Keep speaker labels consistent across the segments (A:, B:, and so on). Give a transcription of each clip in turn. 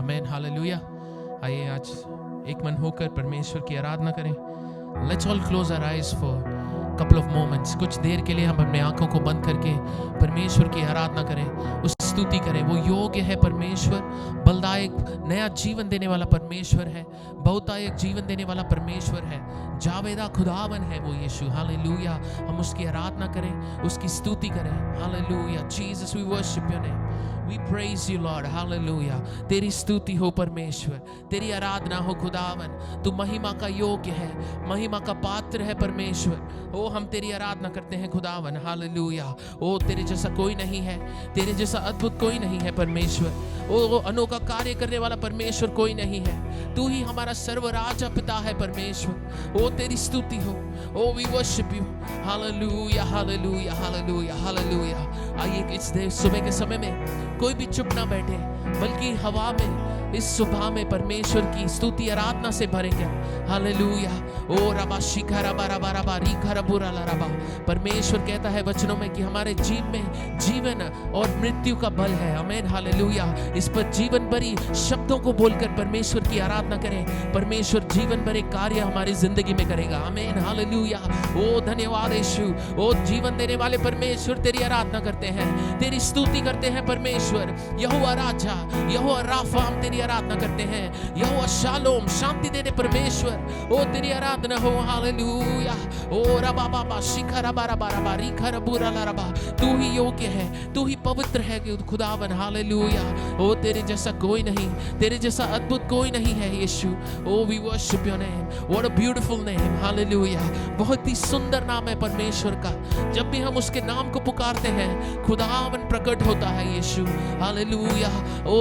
A: आमेन, hallelujah. आइए आज एक मन होकर परमेश्वर की आराधना करें। Let's all close our eyes for couple of moments. कुछ देर के लिए हम अपने आंखों को बंद करके परमेश्वर की आराधना करें, उसकी स्तुति करें। वो योग्य है परमेश्वर, बलदायक, नया जीवन देने वाला परमेश्वर है, बहुतायक जीवन देने वाला परमेश्वर है, जावेदा खुदावन है वो यीशु। हालेलुया। हम उसकी आराधना करें, उसकी स्तुति करें। Hallelujah. Jesus, we worship your name, we praise you Lord. Hallelujah. तेरी स्तुति हो परमेश्वर, तेरी आराधना हो खुदावन। तू महिमा का योग्य है, महिमा का पात्र है परमेश्वर। ओ हम तेरी आराधना करते हैं खुदावन। हालेलुया। ओ तेरे जैसा कोई नहीं है, तेरे जैसा अद्भुत कोई नहीं है परमेश्वर, वो अनोखा कार्य करने वाला परमेश्वर कोई नहीं है। तू ही हमारा सर्वराजा पिता है परमेश्वर। ओ तेरी स्तुति हो। Oh we worship you. Hallelujah hallelujah hallelujah hallelujah. आइए इस सुबह के समय में कोई भी चुप ना बैठे, बल्कि हवा में इस सुबह में परमेश्वर की स्तुति आराधना से भरेंगे। हालेलुया। ओ रबा शिखा रबा रबा रबा रीखा रबुरा रबा। परमेश्वर कहता है वचनों में कि हमारे जीव में जीवन और मृत्यु का बल है। आमीन हालेलुया। इस पर जीवन भरी शब्दों को बोलकर परमेश्वर की आराधना करें। परमेश्वर जीवन भरे कार्य हमारी जिंदगी में करेगा। आमीन हालेलुया। ओ धन्यवाद यीशु। ओ जीवन देने वाले परमेश्वर तेरी आराधना करते हैं, तेरी स्तुति करते हैं परमेश्वर। यहोवा राजा, यहोवा राफा, हम तेरी आराधना करते हैं। यहोवा शालोम, शांति देने परमेश्वर, ओ तेरी आराधना हो। हालेलुया। ओ रबा बाबा शिखा रबा रबा रबा रीखा रबुरा रबा। तू ही योग्य है, तू ही पवित्र है खुदावन। हालेलुया। ओ तेरे जैसा कोई नहीं, तेरे जैसा अद्भुत कोई नहीं है Yeshu. Oh we worship your name. What a beautiful name. Hallelujah. बहुत ही सुंदर नाम है परमेश्वर का। जब भी हम उसके नाम को पुकारते हैं खुदावन प्रकट होता है यीशु। हालेलुया। ओ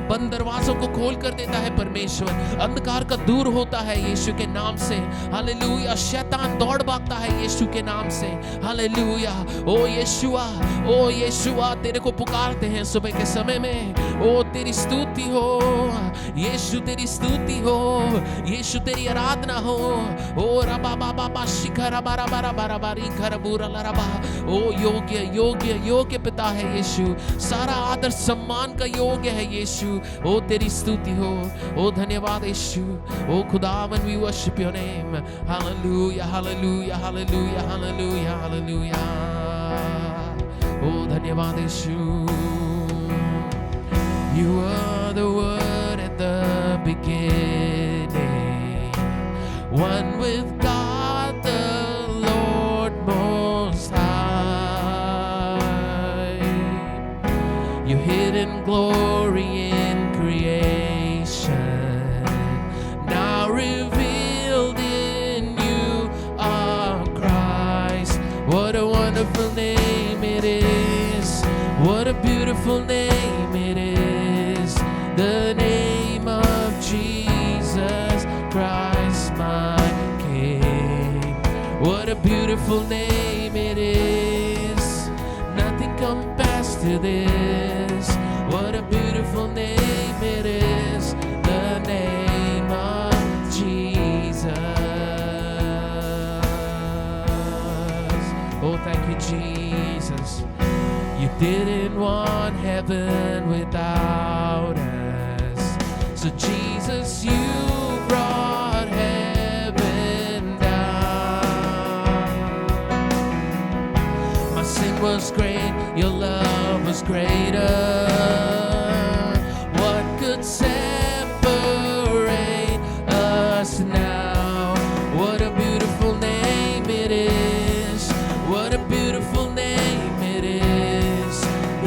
A: बंद दरवाजों को खोल कर देता है परमेश्वर। अंधकार का दूर होता है यीशु के नाम से। हालेलुया। शैतान दौड़ भागता है यीशु के नाम से। हालेलुया। ओ यीशुआ, ओ यीशुआ, तेरे को पुकारते हैं सुबह के समय में। ओ तेरी स्तुति हो यीशु, तेरी स्तुति हो यीशु, तेरी आराधना हो। ओ रबा बाबा बा शिखा रबा रबा रबा रबा रीखा रबुरा रबा। ओ योग्य योग्य योग्य पिता है यीशु, सारा आदर सम्मान का योग्य है यीशु। ओ तेरी स्तुति हो। ओ धन्यवाद यीशु। ओ खुदावन we worship your name. Hallelujah hallelujah hallelujah hallelujah hallelujah. ओ धन्यवाद Yeshu. You are the word at the beginning, one with God the Lord Most High. Your hidden glory in creation, now revealed in you are Christ. What a wonderful name it is. What a beautiful name it is. The name of Jesus Christ, my King. What a beautiful name it is. Nothing compares to this. What a beautiful name it is. The name of Jesus. Oh, thank you, Jesus. You didn't want heaven without us. So Jesus, you brought heaven down. My sin was great, your love was greater. What could separate us now? What a beautiful name it is. What a beautiful name it is.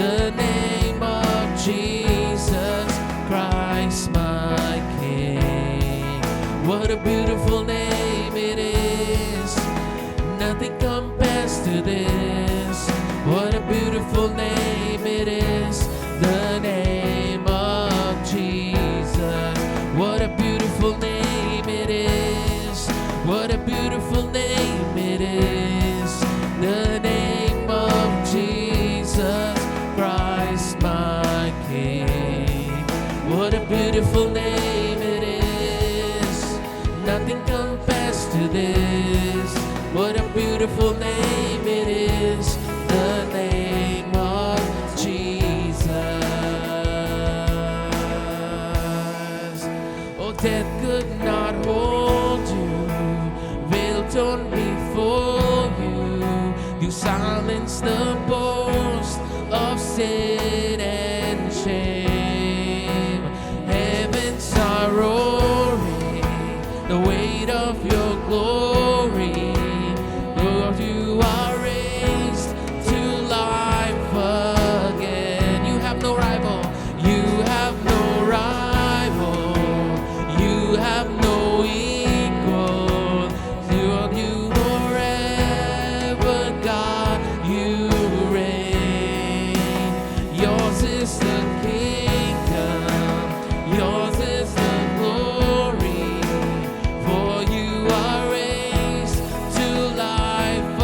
A: The name of Jesus Christ, my King. What a beautiful name it is. Nothing compares to this. What a beautiful name it is. The name of Jesus. What a beautiful name it is. What a beautiful name it is. The name of Jesus Christ, my King. What a beautiful name it is. Nothing compares to this. What a beautiful name it is. The name of Jesus. Oh, death could not hold you. Veil torn before you. You silenced the boast of sin and shame. Heavens are roaring, the weight of your glory. Lord, you are raised to life again. You have no rival. You have no rival. You have no equal. You forever, God, you reign. Yours is the kingdom, yours is the glory, for you are raised to life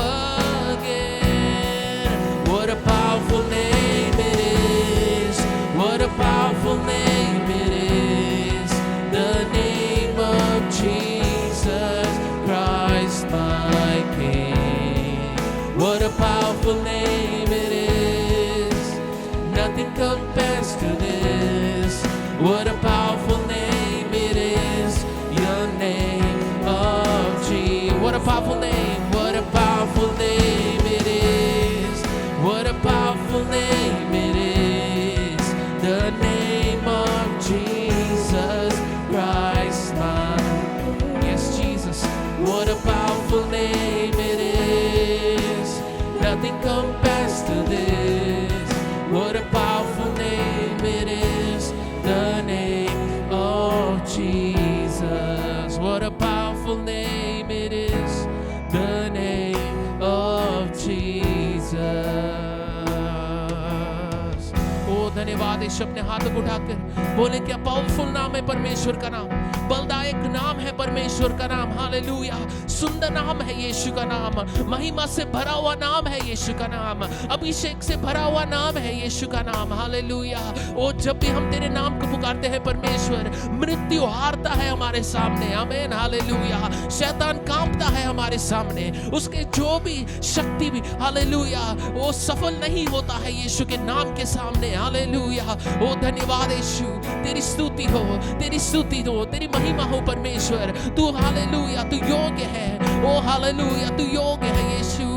A: again. What a powerful name it is, what a powerful name it is, the name of Jesus Christ my King. What a powerful name it is, nothing compares to this. What a powerful name it is, your name of Jesus. What a powerful name, what a powerful name it is, what a powerful name it is, the name of Jesus Christ my. Yes, Jesus, what a powerful name it is, nothing compares to this. What a powerful name it is, the name of Jesus. What a powerful name it is, the name of Jesus. ओ धन्यवाद यीशु, अपने हाथों को उठाकर बोले क्या powerful नाम है परमेश्वर का नाम, बलदायक नाम है परमेश्वर का नाम। हालेलुया, सुंदर नाम है यीशु का नाम, महिमा से भरा हुआ नाम है यीशु का नाम, अभिषेक से भरा हुआ नाम है यीशु का नाम। हालेलुया। ओ जब भी हम तेरे नाम को पुकारते हैं परमेश्वर, मृत्यु हारता है हमारे सामने। आमीन। हालेलुया। शैतान कांपता है हमारे सामने, उसके जो भी शक्ति भी हालेलुया वो सफल नहीं होता है यीशु के नाम के सामने। हालेलुया। ओ धन्यवाद यीशु, तेरी स्तुति हो, तेरी स्तुति हो, तेरी महिमा हो परमेश्वर। तू हालेलुया, तू योग्य है। ओ हालेलुया, तू योग्य है यीशु।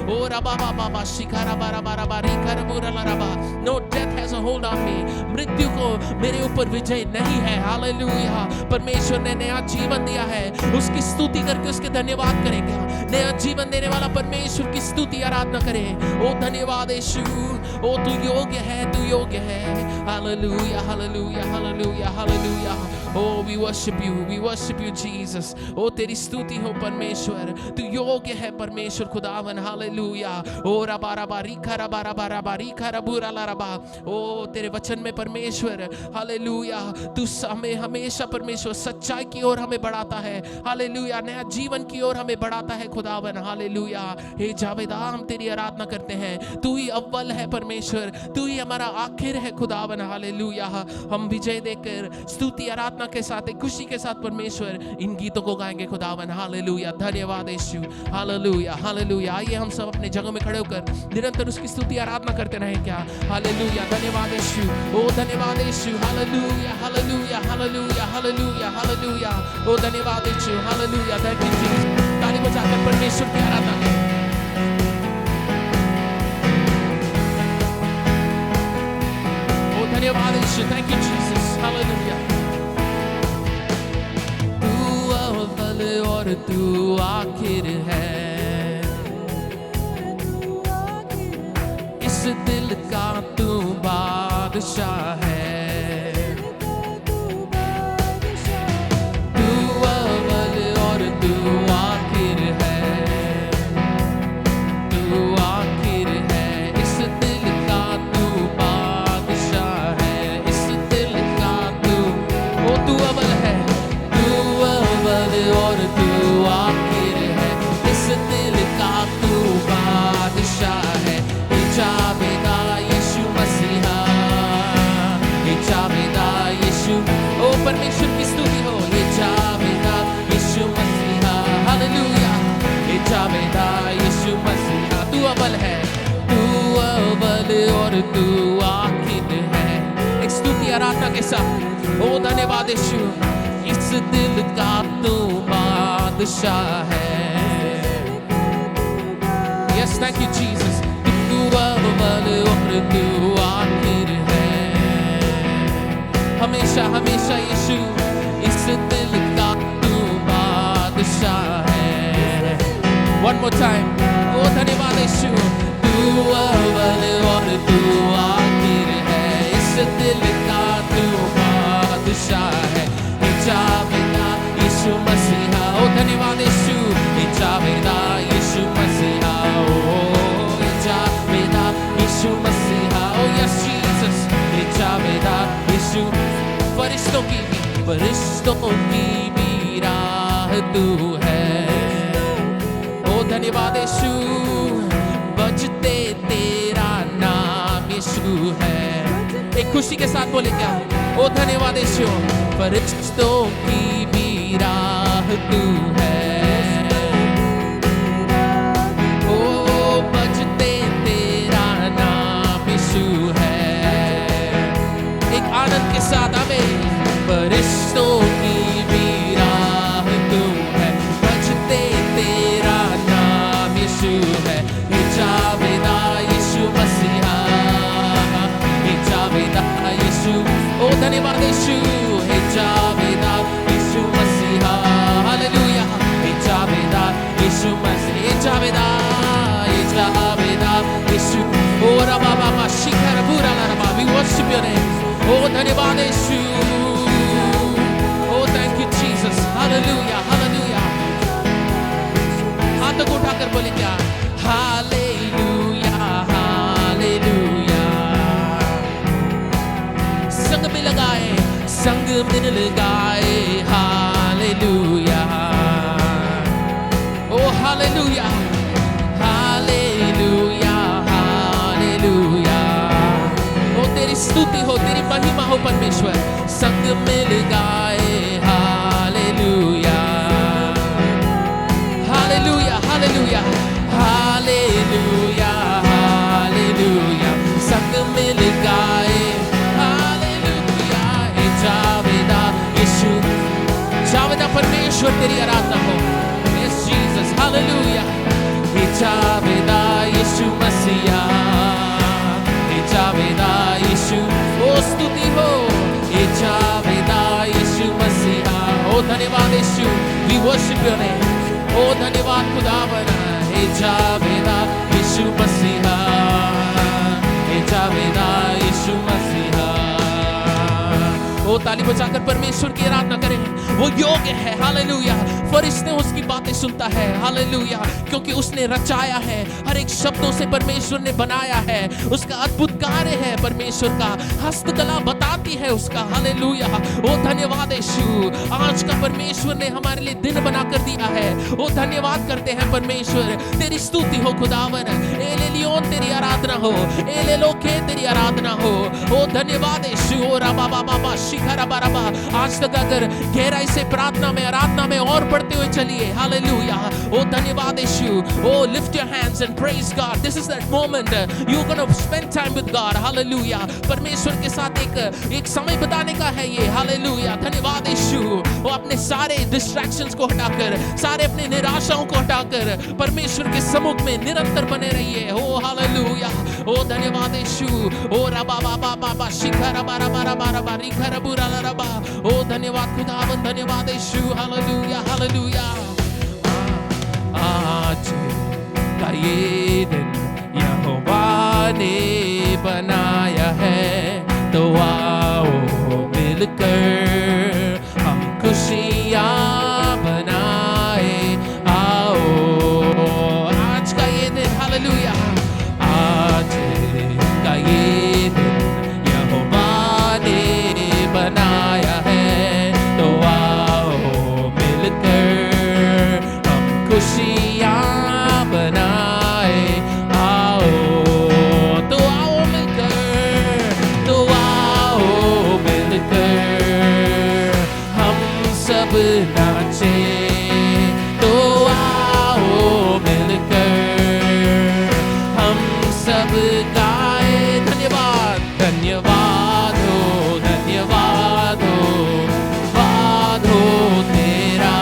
A: ओ रबा बाबा बा शिकारा बारा बारा बारी करबुरा लरबा। No death has a hold on me, मृत्यु को मेरे ऊपर विजय नहीं है। हालेलुया। परमेश्वर ने नया जीवन दिया है, उसकी स्तुति करके उसके धन्यवाद करेंगे। नया जीवन देने वाला परमेश्वर की स्तुति आराधना करें। ओ धन्यवाद यीशु, ओ तू योग्य है, तू योग्य है। Hallelujah hallelujah hallelujah hallelujah. Oh we worship you Jesus. ओ तेरी स्तुति हो परमेश्वर, तू योग्य है परमेश्वर खुदावन। हालेलुया। ओ रबा रबा रिखा रबा रबा रबा रिखा रबुरा लरबा। ओ तेरे वचन में परमेश्वर हालेलुया तू हमें हमेशा परमेश्वर सच्चाई की ओर हमें बढ़ाता है। हालेलुया। नया जीवन की ओर हमें बढ़ाता है खुदावन। हालेलुया। हे जावेदा, हम तेरी आराधना करते हैं। तू ही अव्वल है परमेश्वर, तू ही हमारा आखिर है खुदावन। हालेलुया। हम विजय देकर स्तुति आराधना के साथ, खुशी के साथ परमेश्वर इन गीतों को गाएंगे खुदावन। हालेलुया। धन्यवाद यीशु। Hallelujah hallelujah. आइए हम सब अपने जगह में खड़े होकर निरंतर उसकी स्तुति आराधना करते रहें क्या। हालेलुया। धन्यवाद यीशु। ओ धन्यवाद Yeshu. Hallelujah hallelujah hallelujah hallelujah hallelujah. ओ धन्यवाद Yeshu. Hallelujah. Thank you Jesus. ताली बजाकर परमेश्वर की आराधना करें। ओ धन्यवाद Yeshu. Thank you Jesus. Hallelujah. तू अव्वल और तू आखिर है, इस दिल का तू बादशाह है। तू अव्वल और तू आखिर है, तू आखिर है। इस दिल का तू बादशाह है, इस दिल का तू ओ तू अव्वल है। तू अव्वल और तू आखिर है, इस दिल का तू बादशाह है। जावेदा यीशु मसीहा, जावेदा यीशु। ओ परमेश्वर की स्तुति हो। ये जावेदा यीशु मसीहा। हालेलुया। ये जावेदा यीशु मसीहा। तू अव्वल है, तू अव्वल और तू आखिर है। एक स्तुति आराधना के साथ। ओ धन्यवाद यीशु। इस दिल का तू बादशाह है। Yes thank you Jesus. तू अव्वल और तू आखिर है, हमेशा हमेशा यीशु। इस दिल का तू बादशाह है। One more time. ओ धन्यवाद यीशु। तू अव्वल और तू आखिर है, इस दिल का तू बादशाह है। जावेदा यीशु मसीहा। ओ धन्यवाद यीशु। जावेदा यीशु मसीहा। ओ जावेदा यीशु मसीहा। ओ यस जीसस। फरिश्तों की भी राह तू है। ओ धन्यवाद यीशु, बजते तेरा नाम यीशु है। एक खुशी के साथ बोले क्या? ओ धन्यवाद यीशु, फरिश्तों की भी राह तू है। ओ बजते तेरा नाम यीशु है। एक आनंद के साथ हमें फरिश्तों की भी राह तू है, बजते तेरा नाम यीशु है। हे जावेदा यीशु मसीहा, हे जावेदा यीशु, ओ धन्यवाद यीशु, हे जावेदा यीशु मसीहा, हालेलुया। हे जावेदा यीशु मसीह, हे जावेदा यीशु, ओ रबा बाबा शिखर बुरा रबा, we worship your name, ओ धन्यवाद Yeshu, oh thank you Jesus, hallelujah hallelujah. हाथों को उठाकर बोले क्या? Hallelujah hallelujah. संग में लगाए, संग में लगाए, hallelujah, oh hallelujah hallelujah hallelujah. ओ तेरी स्तुति हो, तेरी महिमा हो परमेश्वर, संग में लगाए, hallelujah hallelujah hallelujah hallelujah hallelujah. संग में लगाए, हालेलुया। हे जावेदा यीशु, जावेदा परमेश्वर तेरी आराधना हो। Yes Jesus, hallelujah. हे जावेदा यीशु मसीहा, हे जावेदा यीशु, ओ स्तुति हो। हे जावेदा यीशु मसीहा, ओ धन्यवाद यीशु, वी वर्शिप योर नेम, ओ धन्यवाद खुदावन। हे जावेदा यीशु मसीहा, हे जावेदा यीशु मसीहा। ओ ताली बजाकर परमेश्वर की आराधना करें, वो योग्य है, हालेलुया। फरिश्ते उसकी बातें सुनता है, हालेलुया, क्योंकि उसने रचाया है, हर एक शब्दों से परमेश्वर ने बनाया है। उसका अद्भुत कार्य है, परमेश्वर का हस्तकला बताती है उसका, हालेलुया। ओ धन्यवाद यीशु, आज का परमेश्वर ने हमारे लिए दिन बनाकर दिया है। ओ धन्यवाद करते हैं परमेश्वर, तेरी स्तुति हो खुदावन। एलेलियोन तेरी आराधना हो, एलेलोके तेरी आराधना हो। ओ धन्यवाद यीशु, ओ रबा बाबा शिखरा बारबा। आज तक अगर गहराई से प्रार्थना में, आराधना में और बढ़ते हुए चलिए, हालेलुया। ओ धन्यवाद Yeshu, oh lift your hands and praise God. This is that moment you are gonna spend time with God, hallelujah. परमेश्वर के साथ एक समय बिताने का है ये, हालेलुया। धन्यवाद यीशु। वो अपने सारे डिस्ट्रैक्शंस को हटाकर, सारे अपने निराशाओं को हटाकर परमेश्वर के सम्मुख में निरंतर बने रहिए। ओ हालेलुया, ओ धन्यवाद यीशु। ओ रबा बाबा बाबा शिखरा बारा बारा बारा बारी खरा बुरा रबा। ओ धन्यवाद खुदावन, धन्यवाद यीशु, हालेलुया हालेलुया। आज का ये दिन यहोवा ने बनाया है, तो आओ मिलकर हम खुशियाँ बनाए। आओ आज का ये दिन, हालेलुया, आज का ये दिन यहोवा ने बनाया है, तो आओ मिलकर हम खुशियाँ बनाए। आओ तो आओ मिलकर, तो आओ मिलकर हम सब नाचे। तो आओ मिलकर हम सब गाए। धन्यवाद धन्यवाद हो, धन्यवाद हो, वाद हो तेरा।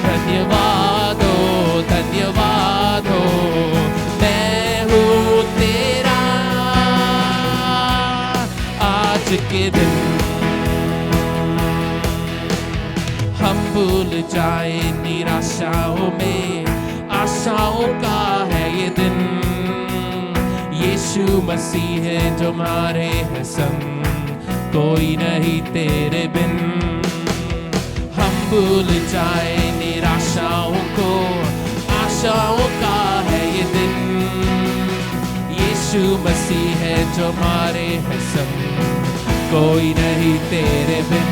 A: धन्यवाद हो, धन्यवाद हो, मैं हूँ तेरा। आज के दिन हम भूल जाए निराशाओं में, आशाओं का है ये दिन। यीशु मसीह है जो हमारे है संग, कोई नहीं तेरे बिन। हम भूल जाए निराशाओं को, आशाओं का है ये दिन। यीशु मसीह है जो हमारे है संग, कोई नहीं तेरे बिन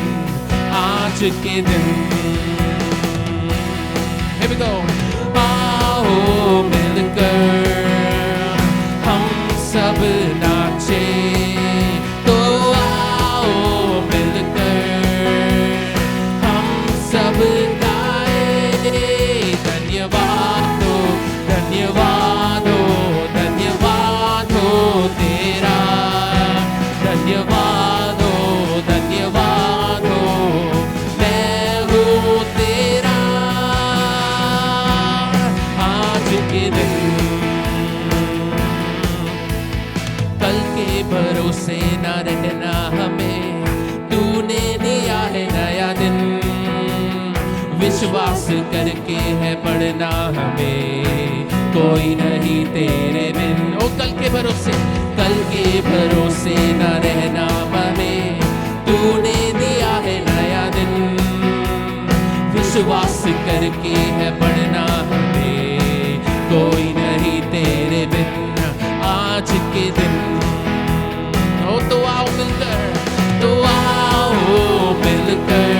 A: आज के दिन। Here we go. आओ मिलकर हम सब नाचे, तो आओ मिलकर हम सब गाए। धन्यवाद हो, धन्यवाद हो, धन्यवाद हो तेरा, धन्यवाद हो, धन्यवाद हो, मैं हूँ तेरा आज के दिन। कल के भरोसे न रहना हमें, तूने दिया है नया दिन। विश्वास करके है पढ़ना हमें, कोई नहीं तेरे बिन। ओ कल के भरोसे, कल के भरोसे न रहना हमें, तूने दिया है नया दिन। विश्वास करके है पढ़ना हमें, कोई नहीं तेरे बिन आज के दिन। ओ तो आओ मिलकर, तो आओ मिलकर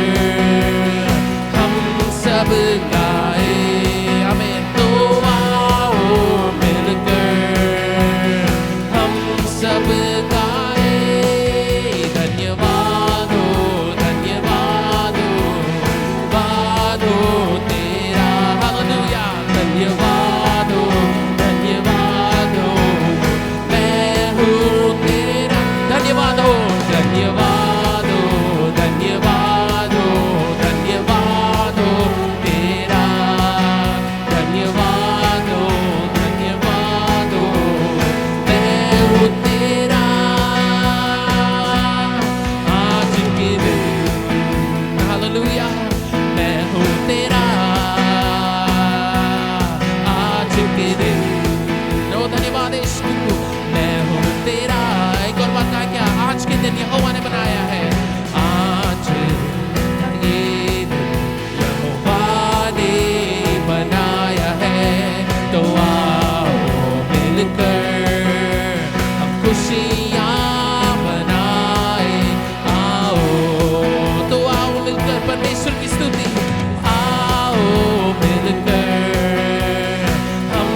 A: हम सब गाए। हमें तो आओ मिलकर हम सब गाए। धन्यवाद हो, धन्यवाद हो, वाद हो तेरा। हालेलुया। धन्यवाद हो, धन्यवाद हो, मैं हूँ तेरा। धन्यवाद हो, धन्यवाद हो, धन्यवाद हो, धन्यवाद हो तेरा। धन्यवाद हो, धन्यवाद हो, मैं हूँ तेरा आज के दिन। हालेलुया। मैं हूँ तेरा आज के दिन। नो धन्यवाद यीशु, मैं हूँ तेरा। एक और बात कहा क्या, आज के दिन यहोवा ने बनाया है। आज का ये दिन यहोवा ने बनाया है, तो आओ मिलकर हम खुशियाँ मनाए। आओ, तो आओ मिलकर परमेश्वर की स्तुति। आओ मिलकर हम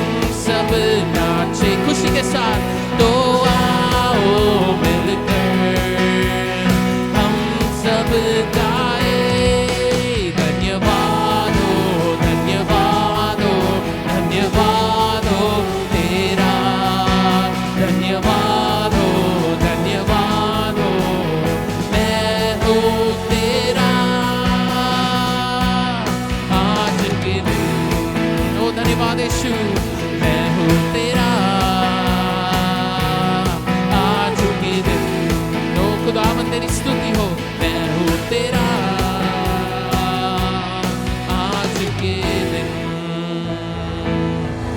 A: सब नाचे खुशी के साथ। तो आओ मिलकर हम सब गाए। धन्यवाद हो, धन्यवाद हो, धन्यवाद हो तेरा। धन्यवाद हो, धन्यवाद हो, मैं हूँ तेरा आज के दिन। ओ धन्यवाद यीशु, मैं हूँ तेरा आज के दिन। ओ खुदावन तेरी स्तुति हो, मैं हूँ तेरा आज के दिन।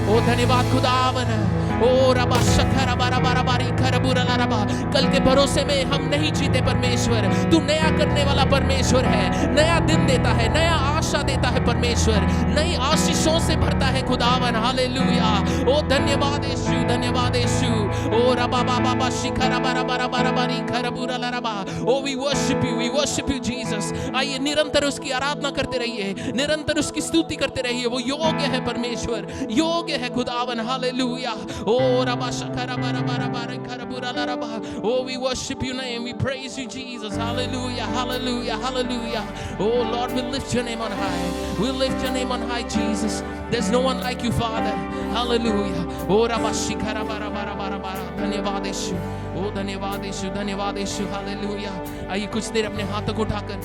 A: ओ धन्यवाद खुदावन। ओ रबा शखर बारा बारा बारी खरबुरा रबा। कल के भरोसे में हम नहीं जीते परमेश्वर, तू नया करने वाला परमेश्वर है। नया दिन देता है, नया आशा देता है परमेश्वर, नई आशीषों से भरता है खुदावन। हालेलुया। ओ धन्यवाद यीशु, धन्यवाद यीशु। ओ रबा बाबा बा शिखर बारा बारा बारा बारी खरबुरा रबा। Oh we worship you Jesus. आइए निरंतर उसकी आराधना करते रहिए, निरंतर उसकी स्तुति करते रहिए। वो योग्य है परमेश्वर, योग्य है खुदावन। Hallelujah. Oh, Rabba Shakara Bara Bara Bara Karabura Laraba. Oh, we worship your name. We praise you, Jesus. Hallelujah, hallelujah, hallelujah. Oh, Lord, we lift your name on high. We lift your name on high, Jesus. There's no one like you, Father. Hallelujah. Oh, Rabba Shikara Bara Bara Bara Bara. धन्यवाद यीशु। Oh, धन्यवाद यीशु, धन्यवाद यीशु। Hallelujah. आइए कुछ देर अपने हाथों को उठाकर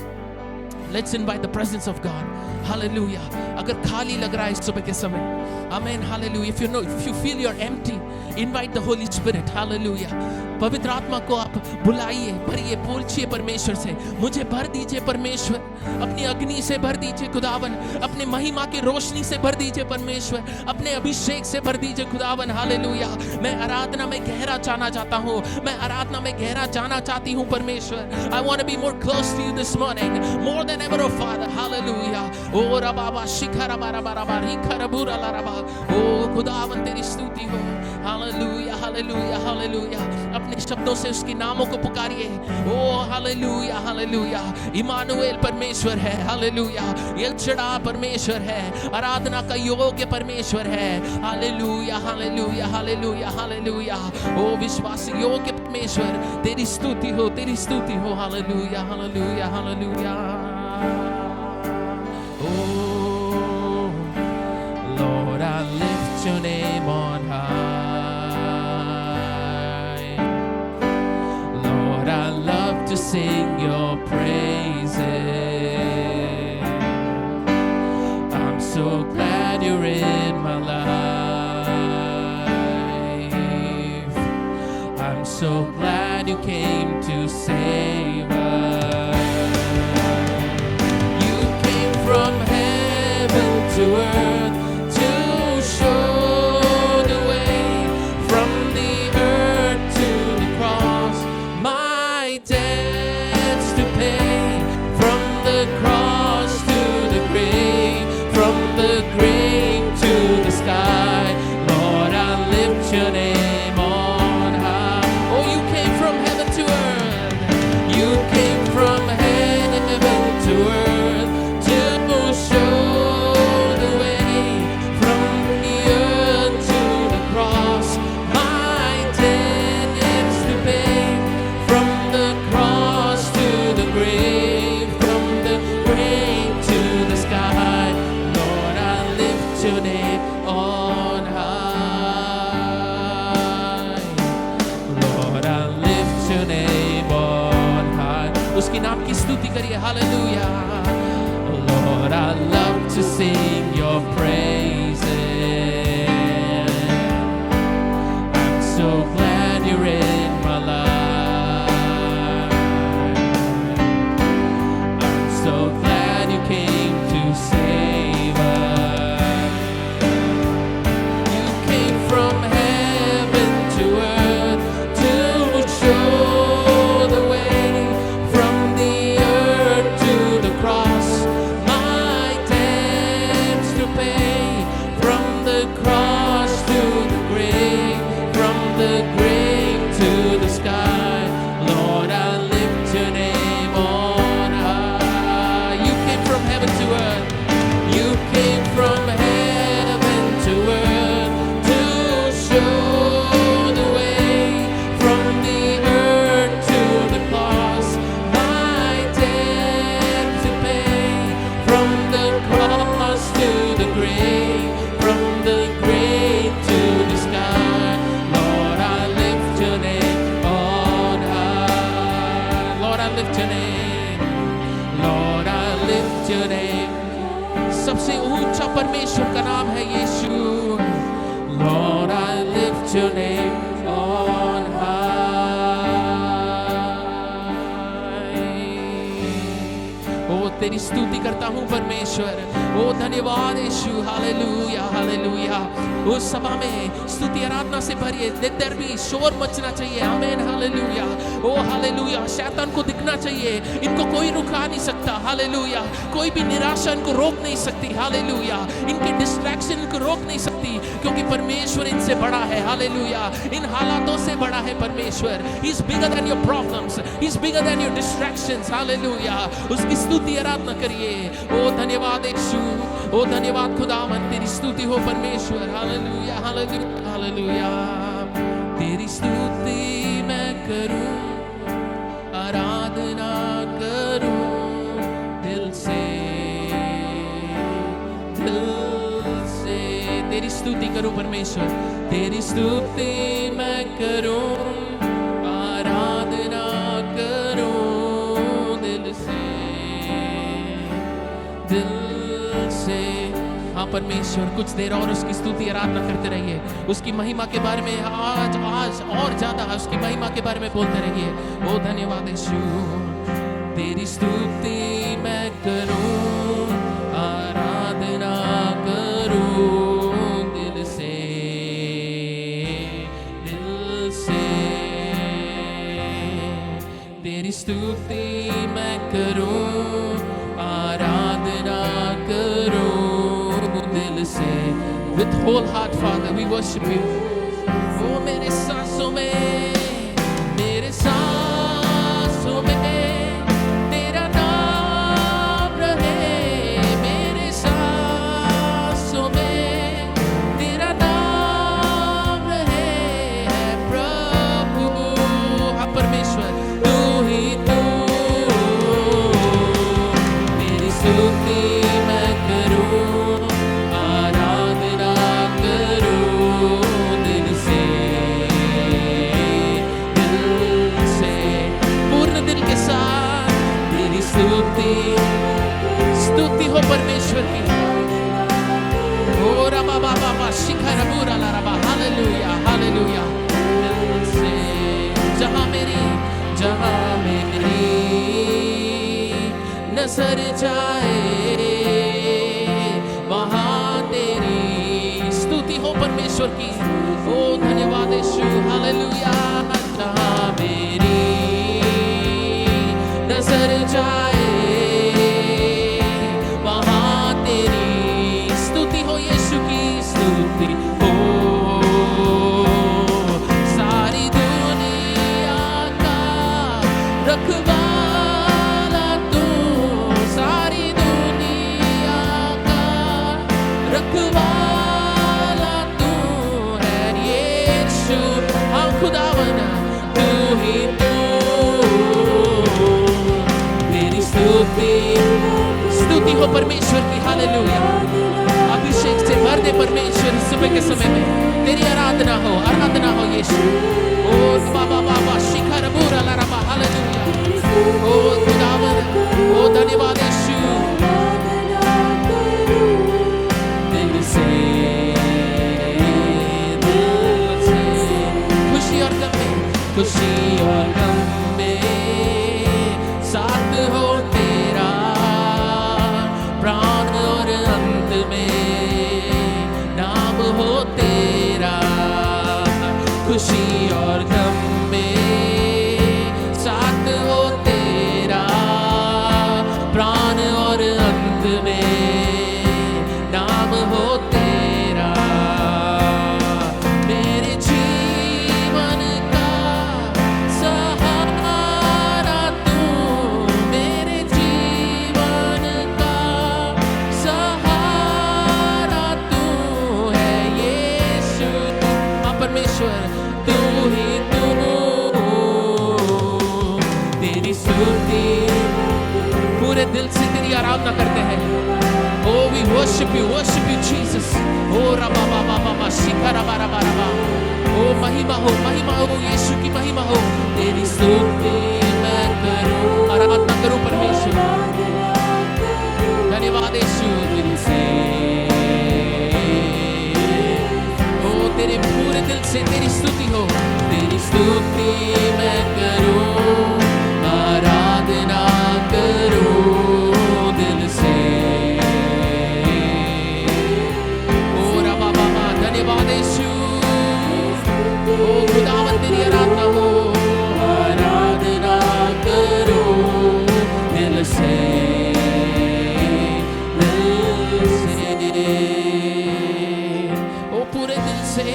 A: Let's invite the presence of God. Hallelujah. अगर खाली लग रहा है इस सुबह के समय, Amen. Hallelujah. If you feel you're empty, invite the Holy Spirit. Hallelujah. पवित्र आत्मा को आप बुलाइए, भरिए, पूछिए परमेश्वर से, मुझे भर दीजिए परमेश्वर, अपनी अग्नि से भर दीजिए खुदावन, अपने महिमा की रोशनी से भर दीजिए परमेश्वर, अपने अभिषेक से भर दीजिए खुदावन। हालेलुया। मैं आराधना में गहरा जाना चाहता हूँ, मैं आराधना में गहरा जाना चाहती हूँ परमेश्वर। I want to be more close to you this morning, more than ever, oh Father. Hallelujah. Oh Rubaba shikhara बारा बारा बारी खरबुरा लरबा। Oh खुदावन तेरी स्तुति हो, हालेलुया, हालेलुया, हालेलुया। अपने शब्दों से उसके नामों को पुकारिए। ओ हालेलुया, हालेलुया। इमानुएल परमेश्वर है, हालेलुया। एल शड्डाई परमेश्वर है, आराधना का योग्य परमेश्वर है। Hallelujah, hallelujah, hallelujah, hallelujah. ओ विश्वास योग्य परमेश्वर, तेरी स्तुति हो, तेरी स्तुति हो। Hallelujah, hallelujah, hallelujah. Oh Lord, I lift your name on high. Lord, I love to sing your praises. I'm so glad you're in my life. I'm so glad you came to save us. You came from heaven to earth to show the way, from the earth to the cross, my debts to pay, from the cross to the grave, from the grave to the sky. Lord, I lift your name on high. Oh, you came from heaven to earth. You came from heaven to earth to show the way, from the earth to the cross, my debts to pay, from the cross to the grave, from the grave to the sky. Lord, I lift your name on high. Lord, I lift your name on high. उसके नाम की स्तुति करिए। Hallelujah. Lord, I love to sing your praises. I'm so glad you're in my life. I'm so glad you came to save us. You came from heaven to earth to show the way, from the earth to the cross, my debts to pay, from the cross to the grave, from the grave to the sky. Lord, I lift your name on high. You came from heaven to earth. You came from heaven to earth to show the way, from the earth to the cross, my debt to pay, from the cross to the grave, from the grave to the sky. Lord, I lift your name on high. Lord, I lift your name. Lord, I lift your name. सबसे ऊंचा परमेश्वर का नाम है यीशु। Lord, I lift your name on high. ओ तेरी स्तुति करता हूँ परमेश्वर। ओ धन्यवाद यीशु। Hallelujah, hallelujah. उस सभा में स्तुति आराधना से भरिए। देर भी शोर मचना चाहिए। आमीन, हालेलुया। Oh hallelujah. शैतान को दिखना चाहिए, इनको कोई रुका नहीं सकता। हालेलुया। कोई भी निराशा इनको रोक नहीं सकती। हालेलुया। इनके डिस्ट्रैक्शन इनको रोक नहीं सकती, क्योंकि परमेश्वर इनसे बड़ा है। हालेलुया। इन हालातों से बड़ा है परमेश्वर। He is bigger than your problems, he is bigger than your distractions. Hallelujah. उसकी स्तुति आराधना करिए। ओ धन्यवाद यीशु। ओ धन्यवाद खुदावन, तेरी स्तुति हो परमेश्वर। Hallelujah, hallelujah, hallelujah. तेरी स्तुति मैं करूं, आराधना करूं दिल से, दिल से। तेरी स्तुति करूं परमेश्वर, तेरी स्तुति मैं करूं, आराधना करूं दिल से, दिल से। हाँ परमेश्वर, कुछ देर और उसकी स्तुति आराधना करते रहिए। उसकी महिमा के बारे में आज और ज्यादा उसकी महिमा के बारे में बोलते रहिए। ओ धन्यवाद यीशु। तेरी स्तुति मैं करूं, आराधना करूं दिल से, दिल से। तेरी स्तुति मैं करूं, आराधना करूं दिल से। With whole heart, Father, we worship you. ओ मेरे सांसों में, मेरे सांसों में तेरा नाम रहे, मेरे सांसों में तेरा नाम रहे। प्रभु हाँ परमेश्वर तू ही तू, तेरी स्तुति मैं करूं, आराधना करूं दिल से, पूर्ण दिल के साथ तेरी स्तुति हो परमेश्वर की। ओ रबा बाबा बा शिखर बुरा ला रबा, हालेलुया हालेलुया। दिल से जहां मेरी नजर जाए वहां तेरी स्तुति हो परमेश्वर की। ओ धन्यवाद यीशु, हालेलुया। जहां मेरी नजर जाए वहां तेरी स्तुति हो, यीशु की स्तुति हो। सारी दुनिया का रखवाला तू, सारी दुनिया का रखवाला तू है यीशु। हाँ खुदावना तू ही तू, तेरी स्तुति हो परमेश्वर की, हालेलुया। अभिषेक से भर दे परमेश्वर, सुबह के समय में तेरी आराधना हो यीशु। ओ बाबा बाबा शिखर बुरा ला रबा, हालेलुया। ओ खुदावन, ओ धन्यवाद यीशु। दिल से खुशी और गम में, खुशी और गम में साथ हो तेरा, प्राण और अंत में नाम हो तेरा। खुशी और गम में साथ हो तेरा, प्राण और अंत में नाम हो तेरा। मेरे जीवन का सहारा तू, मेरे जीवन का सहारा तू है यीशु। हाँ परमेश्वर तू ही तू, तेरी स्तुति पूरे दिल से तेरी आराधना करते हैं। Oh, we worship you Jesus. Oh, rava Baba Baba Shikhar rava rava rava. Oh, महिमा हो यीशु की महिमा हो। तेरी स्तुति मैं करूं, आराधना करूं परमेश्वर। धन्यवाद यीशु दिल से, ओ तेरे पूरे दिल से तेरी स्तुति हो। तेरी स्तुति मैं करूं, आराधना करूं दिल से। ओ रबा बाबा धन्यवाद यीशु। ओ खुदावन तेरी आराधना हो, आराधना करूं दिल से, ओ पूरे दिल से,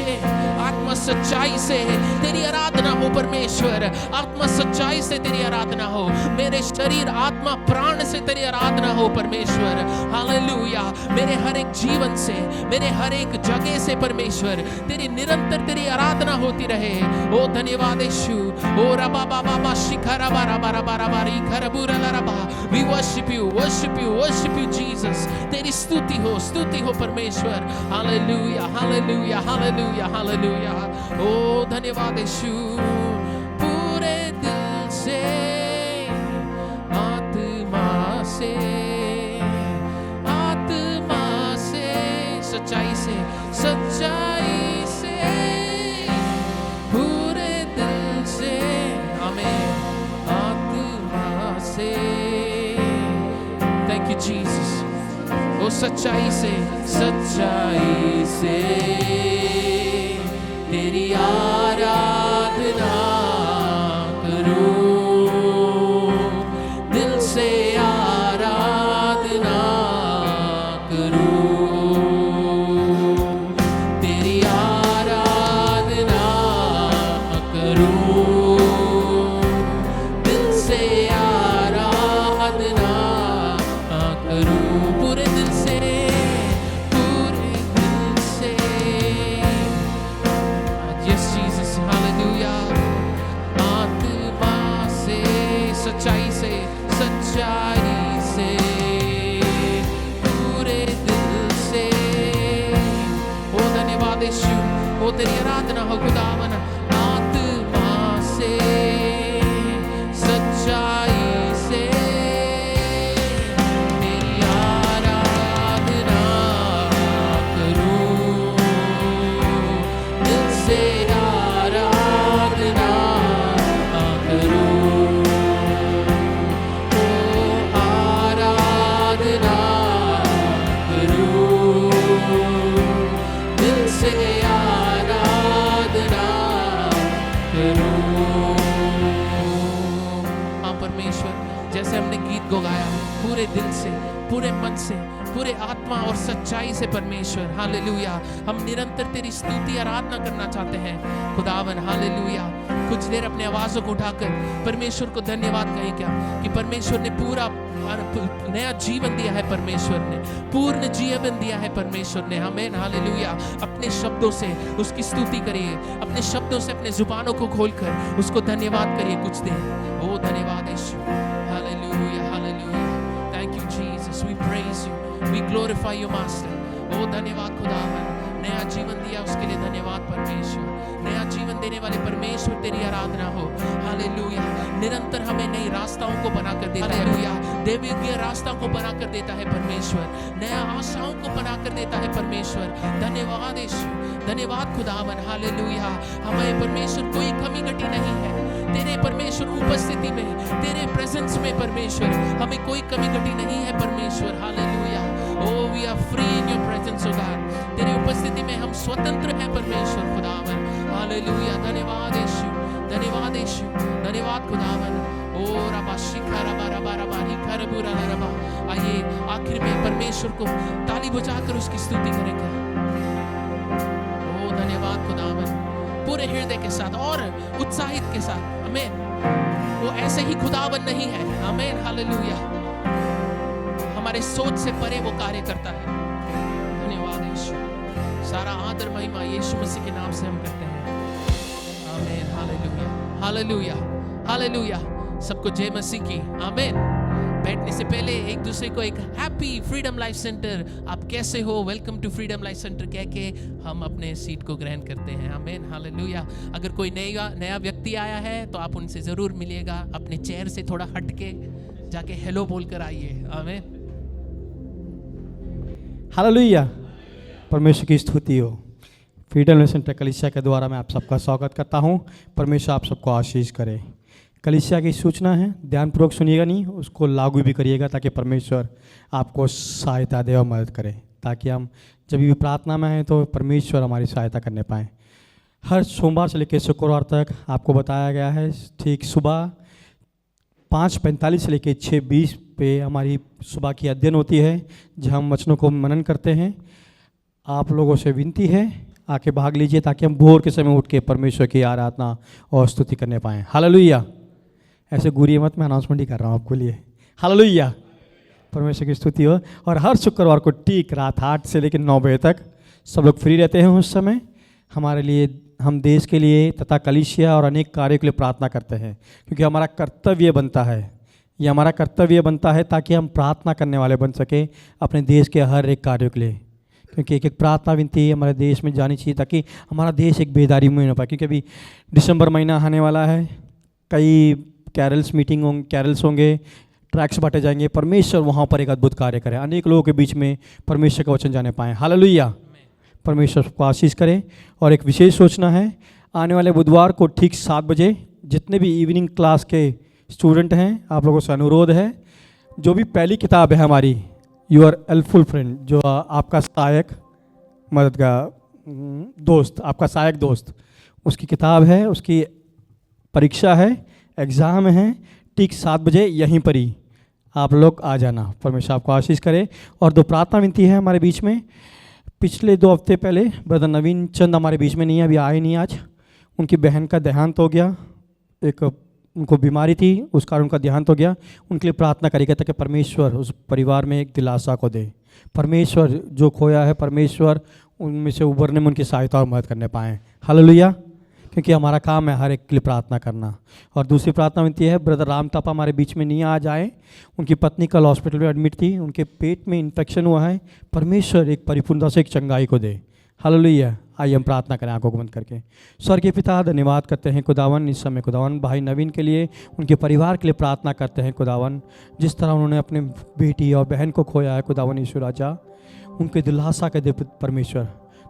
A: आत्मा सच्चाई से तेरी आराधना हो परमेश्वर। आत्मा सच्चाई से तेरी आराधना हो, मेरे शरीर आत्मा प्राण से तेरी आराधना हो परमेश्वर। हालेलुया। मेरे हर एक जीवन से, मेरे हर एक जगह से परमेश्वर तेरी निरंतर तेरी आराधना होती रहे। ओ धन्यवाद यीशु। ओ रबा बाबा बा शिखर रबा रबा रबा रबा री खर बुरा ला रबा। We worship you Jesus. तेरी स्तुति हो परमेश्वर। Hallelujah hallelujah hallelujah hallelujah. ओ धन्यवाद यीशु। पूरे दिल से, आत्मा से, सच्चाई से पूरे दिल से, हमें आत्मा से। Thank you Jesus. ओ सच्चाई से तेरी आराधना करूं, दिल से आराधना करूं, तेरी आराधना सच्चाई से, सच्चाई से, पूरे दिल से। ओ धन्यवाद यीशु, ओ तेरी आराधना हो खुदावन, आत्मा से, सच्चाई से तेरी आराधना करूं, दिल से आराधना करूं, ओ आराधना करूं, दिल से आराधना करूं। हाँ परमेश्वर, जैसे हमने गीत को गाया पूरे दिल से, पूरे मन से, पूरे आत्मा और सच्चाई से परमेश्वर, हालेलुया, हम निरंतर तेरी स्तुति आराधना करना चाहते हैं खुदावन, हालेलुया। कुछ देर अपने आवाज़ों को उठाकर परमेश्वर को धन्यवाद कहें क्या कि परमेश्वर ने पूरा नया जीवन दिया है, परमेश्वर ने पूर्ण जीवन दिया है परमेश्वर ने हमें, हालेलुया। अपने शब्दों से उसकी स्तुति करिए, अपने शब्दों से अपने जुबानों को खोलकर उसको धन्यवाद करिए कुछ देर। ओ धन्यवाद Yeshu, hallelujah, hallelujah. Thank you Jesus, we praise you, we glorify you master. ओ धन्यवाद खुदावन, नया जीवन दिया उसके लिए धन्यवाद परमेश्वर। नया जीवन देने वाले परमेश्वर तेरी आराधना हो, हालेलुया। निरंतर हमें नई रास्ताओं को बनाकर देता है, हालेलुया। दैवीय रास्ता को बनाकर देता है परमेश्वर, नया आशाओं को बनाकर देता है परमेश्वर। धन्यवाद यीशु, धन्यवाद खुदावन, हालेलुया। हमें परमेश्वर कोई कमी घटी नहीं है तेरे परमेश्वर उपस्थिति में, तेरे प्रेजेंस में परमेश्वर, हमें कोई कमी घटी नहीं है परमेश्वर, hallelujah. Oh we are free in your presence oh God, तेरी उपस्थिति में हम स्वतंत्र हैं परमेश्वर खुदावन, हालेलुया। धन्यवाद यीशु, धन्यवाद यीशु, धन्यवाद खुदावन। ओ रबा शिखा रबा रबा रबा रिखा रबुरा रबा। आइए आखिर में परमेश्वर को ताली बजाकर उसकी स्तुति करेंगे। ओ धन्यवाद खुदावन, पूरे हृदय के साथ और उत्साहित के साथ, आमीन। वो ऐसे ही खुदावन नहीं है, आमीन, हालेलुया। हमारे सोच से परे वो कार्य करता है। धन्यवाद यीशु, सारा आदर महिमा यीशु मसीह के नाम से हम करते हैं, आमीन, हालेलुया, हालेलुया, हालेलुया। सबको जय मसीह की, आमीन। बैठने से पहले एक दूसरे को एक हैप्पी फ्रीडम लाइफ सेंटर, आप कैसे हो, welcome to Freedom Life Centre कह के हम अपने सीट को ग्रहण करते हैं, आमीन, हालेलुया। अगर कोई नया व्यक्ति आया है तो आप उनसे ज़रूर मिलिएगा, अपने चेयर से थोड़ा हट के जाके हेलो बोलकर आइए, आमीन।
B: हालेलुया, परमेश्वर की स्तुति हो। फ्रीडम लाइफ सेंटर कलीसिया के द्वारा मैं आप सबका स्वागत करता हूं। परमेश्वर आप सबको आशीष करे। कलीसिया की सूचना है, ध्यानपूर्वक सुनिएगा, नहीं उसको लागू भी करिएगा ताकि परमेश्वर आपको सहायता दे और मदद करे, ताकि हम जब भी प्रार्थना में हैं तो परमेश्वर हमारी सहायता करने पाएँ। हर सोमवार से लेकर शुक्रवार तक आपको बताया गया है, ठीक सुबह 5:45 से लेकर 6:20 पे हमारी सुबह की अध्ययन होती है, जहाँ हम वचनों को मनन करते हैं। आप लोगों से विनती है आके भाग लीजिए ताकि हम भोर के समय उठ के परमेश्वर की आराधना और स्तुति करने पाएँ। हालेलुया। ऐसे घूरिए मत, मैं अनाउंसमेंट ही कर रहा हूँ आपके लिए। हालेलुया, परमेश्वर की स्तुति हो। और हर शुक्रवार को ठीक रात 8 से लेकर 9 बजे तक सब लोग फ्री रहते हैं। उस समय हमारे लिए, हम देश के लिए तथा कलीसिया और अनेक कार्यों के लिए प्रार्थना करते हैं, क्योंकि हमारा कर्तव्य बनता है, ये हमारा कर्तव्य बनता है ताकि हम प्रार्थना करने वाले बन सके अपने देश के हर एक कार्यों के लिए। क्योंकि एक एक प्रार्थना विनती हमारे देश में जानी चाहिए ताकि हमारा देश एक बेदारी में हो पाए। क्योंकि अभी दिसंबर महीना आने वाला है, कई कैरल्स होंगे, ट्रैक्स बांटे जाएंगे। परमेश्वर वहाँ पर एक अद्भुत कार्य करे, अनेक लोगों के बीच में परमेश्वर का वचन जाने पाएँ। हालेलुया, परमेश्वर को आशीष करे। और एक विशेष सूचना है, आने वाले बुधवार को ठीक 7 बजे जितने भी इवनिंग क्लास के स्टूडेंट हैं, आप लोगों से अनुरोध है, जो भी पहली किताब है हमारी योर हेल्पफुल फ्रेंड, जो आपका सहायक मददगार दोस्त, आपका सहायक दोस्त, उसकी किताब है, उसकी परीक्षा है, एग्ज़ाम है, ठीक 7 बजे यहीं पर ही आप लोग आ जाना। परमेश्वर आपको आशीष करे। और 2 प्रार्थना विनती है हमारे बीच में। पिछले 2 हफ्ते पहले ब्रदर नवीन चंद हमारे बीच में नहीं है, अभी आए नहीं आज। उनकी बहन का देहांत हो गया, एक उनको बीमारी थी, उस कारण उनका देहांत हो गया। उनके लिए प्रार्थना करेगा ताकि परमेश्वर उस परिवार में एक दिलासा को दे। परमेश्वर जो खोया है, परमेश्वर उनमें से उभरने में उनकी सहायता और मदद करने पाएँ। हालेलुया। क्योंकि हमारा काम है हर एक के लिए प्रार्थना करना। और दूसरी प्रार्थना विनती है, ब्रदर राम तापा हमारे बीच में नहीं आ जाए। उनकी पत्नी कल हॉस्पिटल में एडमिट थी, उनके पेट में इन्फेक्शन हुआ है। परमेश्वर एक परिपूर्णता से एक चंगाई को दे। हालेलुया। आइए हम प्रार्थना करें आंखों को बंद करके। स्वर्गीय पिता, धन्यवाद करते हैं खुदावन इस समय खुदावन भाई नवीन के लिए, उनके परिवार के लिए प्रार्थना करते हैं खुदावन। जिस तरह उन्होंने अपने बेटी और बहन को खोया है खुदावन यीशु राजा, उनके दिलासा के दे परमेश्वर।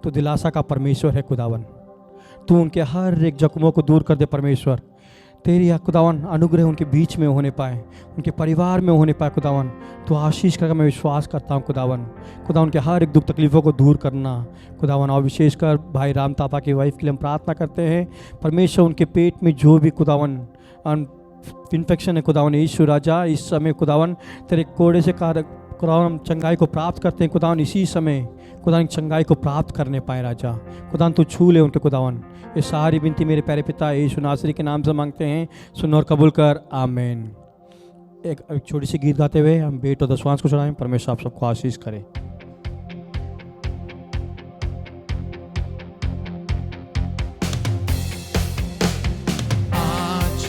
B: तो दिलासा का परमेश्वर है खुदावन, तू उनके हर एक जख्मों को दूर कर दे परमेश्वर। तेरी खुदावन अनुग्रह उनके बीच में होने पाए, उनके परिवार में होने पाए खुदावन। तो आशीष करके मैं विश्वास करता हूँ खुदावन, खुदा उनके हर एक दुख तकलीफ़ों को दूर करना खुदावन। और विशेषकर भाई राम तापा की वाइफ के लिए हम प्रार्थना करते हैं परमेश्वर, उनके पेट में जो भी खुदावन इन्फेक्शन है खुदावन यीशु राजा, इस समय खुदावन तेरे कोड़े से खुदावन हम चंगाई को प्राप्त करते हैं खुदावन। इसी समय खुदावन चंगाई को प्राप्त करने पाए राजा, खुदावन तू छू ले उनके खुदावन। ये सारी विनती मेरे प्यारे पिता यीशु नासरी के नाम से मांगते हैं, सुन और कबूल कर, आमीन। एक छोटी सी गीत गाते हुए हम बेट और दशवांश को चढ़ाएं। परमेश्वर आप सबको आशीष करे।
A: आज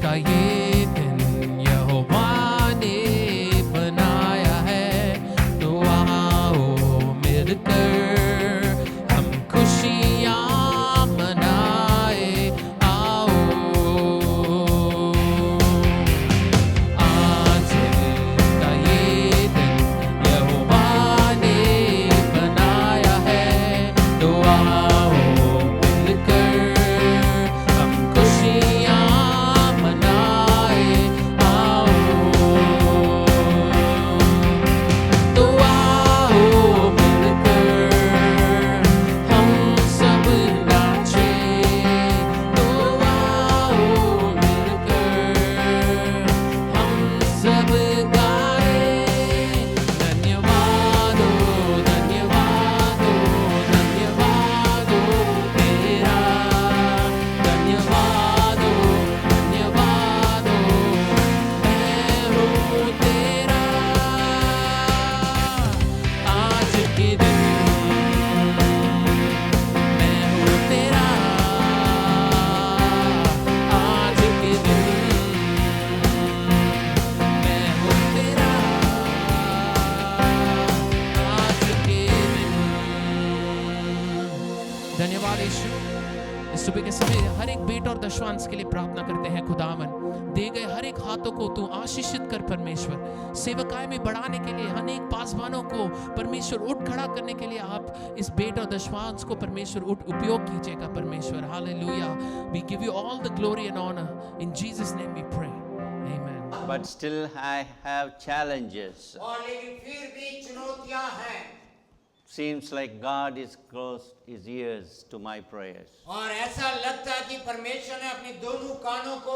A: का ये दिन यहोवा ने बनाया है, तो आओ मिलकर हम खुशियाँ मनाए। आओ आज का ये दिन यहोवा ने बनाया है, तो आओ मिलकर हम खुशियाँ मनाए। आओ तो आओ मिलकर हम सब नाचे। तो आओ मिलकर हम सब गाए। धन्यवाद हो, धन्यवाद हो, धन्यवाद हो तेरा। धन्यवाद हो, धन्यवाद हो, मैं हूँ तेरा। आज के दिन मैं हूँ तेरा। आज के दिन मैं हूँ तेरा। आज के दिन। धन्यवाद यीशु। इस सुबह के समय हर एक बेट और दशवांश के लिए प्रार्थना करते हैं खुदावन। दे गए हर एक हाथों को तू आशीषित कर परमेश्वर। सेवकाई में बढ़ाने के लिए अनेक पासवानों को परमेश्वर उठ खड़ा करने के लिए आप इस बेट और दशवांश को परमेश्वर उठ उपयोग कीजिएगा परमेश्वर। Hallelujah. We give you all the glory and honour in Jesus name we pray, amen.
C: But still I have challenges.
D: और लेकिन फिर भी चुनौतियां हैं।
C: Seems like God is closed his ears to my prayers.
D: और ऐसा लगता है कि परमेश्वर ने अपने दोनों कानों को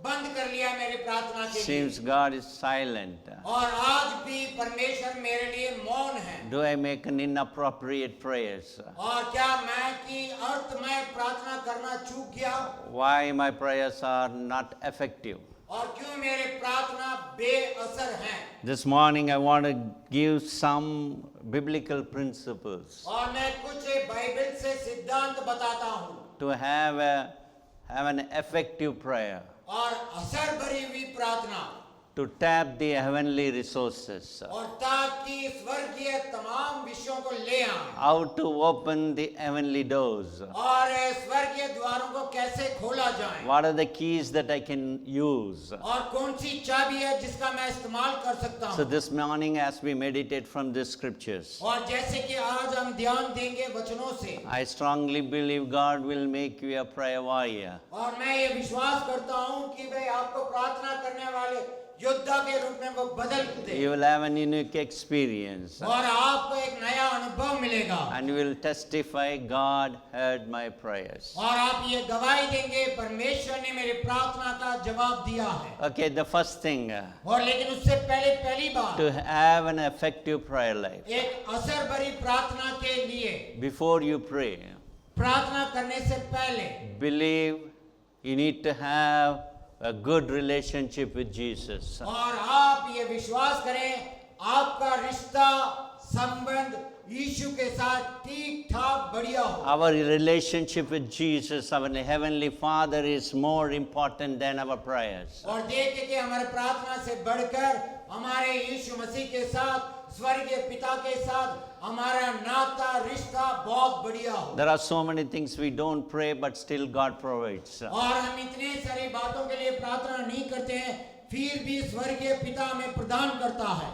D: बंद कर लिया मेरी प्रार्थना के लिए।
C: Seems God is silent.
D: और आज भी परमेश्वर मेरे लिए मौन है।
C: Do I make an inappropriate prayers?
D: और क्या मैं की अर्थ में प्रार्थना करना चूक गया?
C: Why my prayers are not effective?
D: और क्यों मेरे प्रार्थना बेअसर हैं?
C: This morning I want to give some biblical principles
D: और मैं कुछ बाइबल से सिद्धांत बताता हूँ
C: to have an effective prayer,
D: और असर भरी हुई प्रार्थना,
C: to tap the heavenly resources,
D: और ताकि स्वर्गीय तमाम विषयों को ले आए,
C: how to open the heavenly doors,
D: और स्वर्गीय द्वारों को कैसे खोला जाए,
C: what are the keys that I can use.
D: और कौन सी चाबी है जिसका मैं इस्तेमाल कर सकता
C: So
D: हूँ।
C: this morning as we meditate from the scriptures,
D: और जैसे कि आज हम ध्यान देंगे वचनों से,
C: I strongly believe God will make you a prayer warrior.
D: और मैं ये विश्वास करता हूँ कि भाई आपको प्रार्थना करने वाले योद्धा के रूप में वो बदल दे,
C: You will have an unique experience
D: और आपको एक नया अनुभव मिलेगा,
C: and you will testify God heard my prayers.
D: और आप ये गवाही देंगे परमेश्वर ने मेरी प्रार्थना का जवाब दिया है।
C: Okay, the first thing,
D: और लेकिन उससे पहली बात,
C: to have an effective prayer life,
D: एक असर भरी प्रार्थना के लिए
C: before you pray,
D: प्रार्थना करने से पहले
C: believe you need to have a good relationship with Jesus.
D: और आप ये विश्वास करें आपका रिश्ता संबंध यीशु के साथ ठीक ठाक बढ़िया हो।
C: Our relationship with Jesus, our Heavenly Father, is more important than our prayers.
D: और देखें कि हमारे प्रार्थना से बढ़कर हमारे यीशु मसीह के साथ स्वर्गीय पिता के साथ हमारा नाता रिश्ता बहुत बढ़िया हो।
C: There are so many things we don't pray, but still God provides.
D: और हम इतने सारी बातों के लिए प्रार्थना नहीं करते हैं, फिर भी स्वर्गीय पिता हमें प्रदान करता है।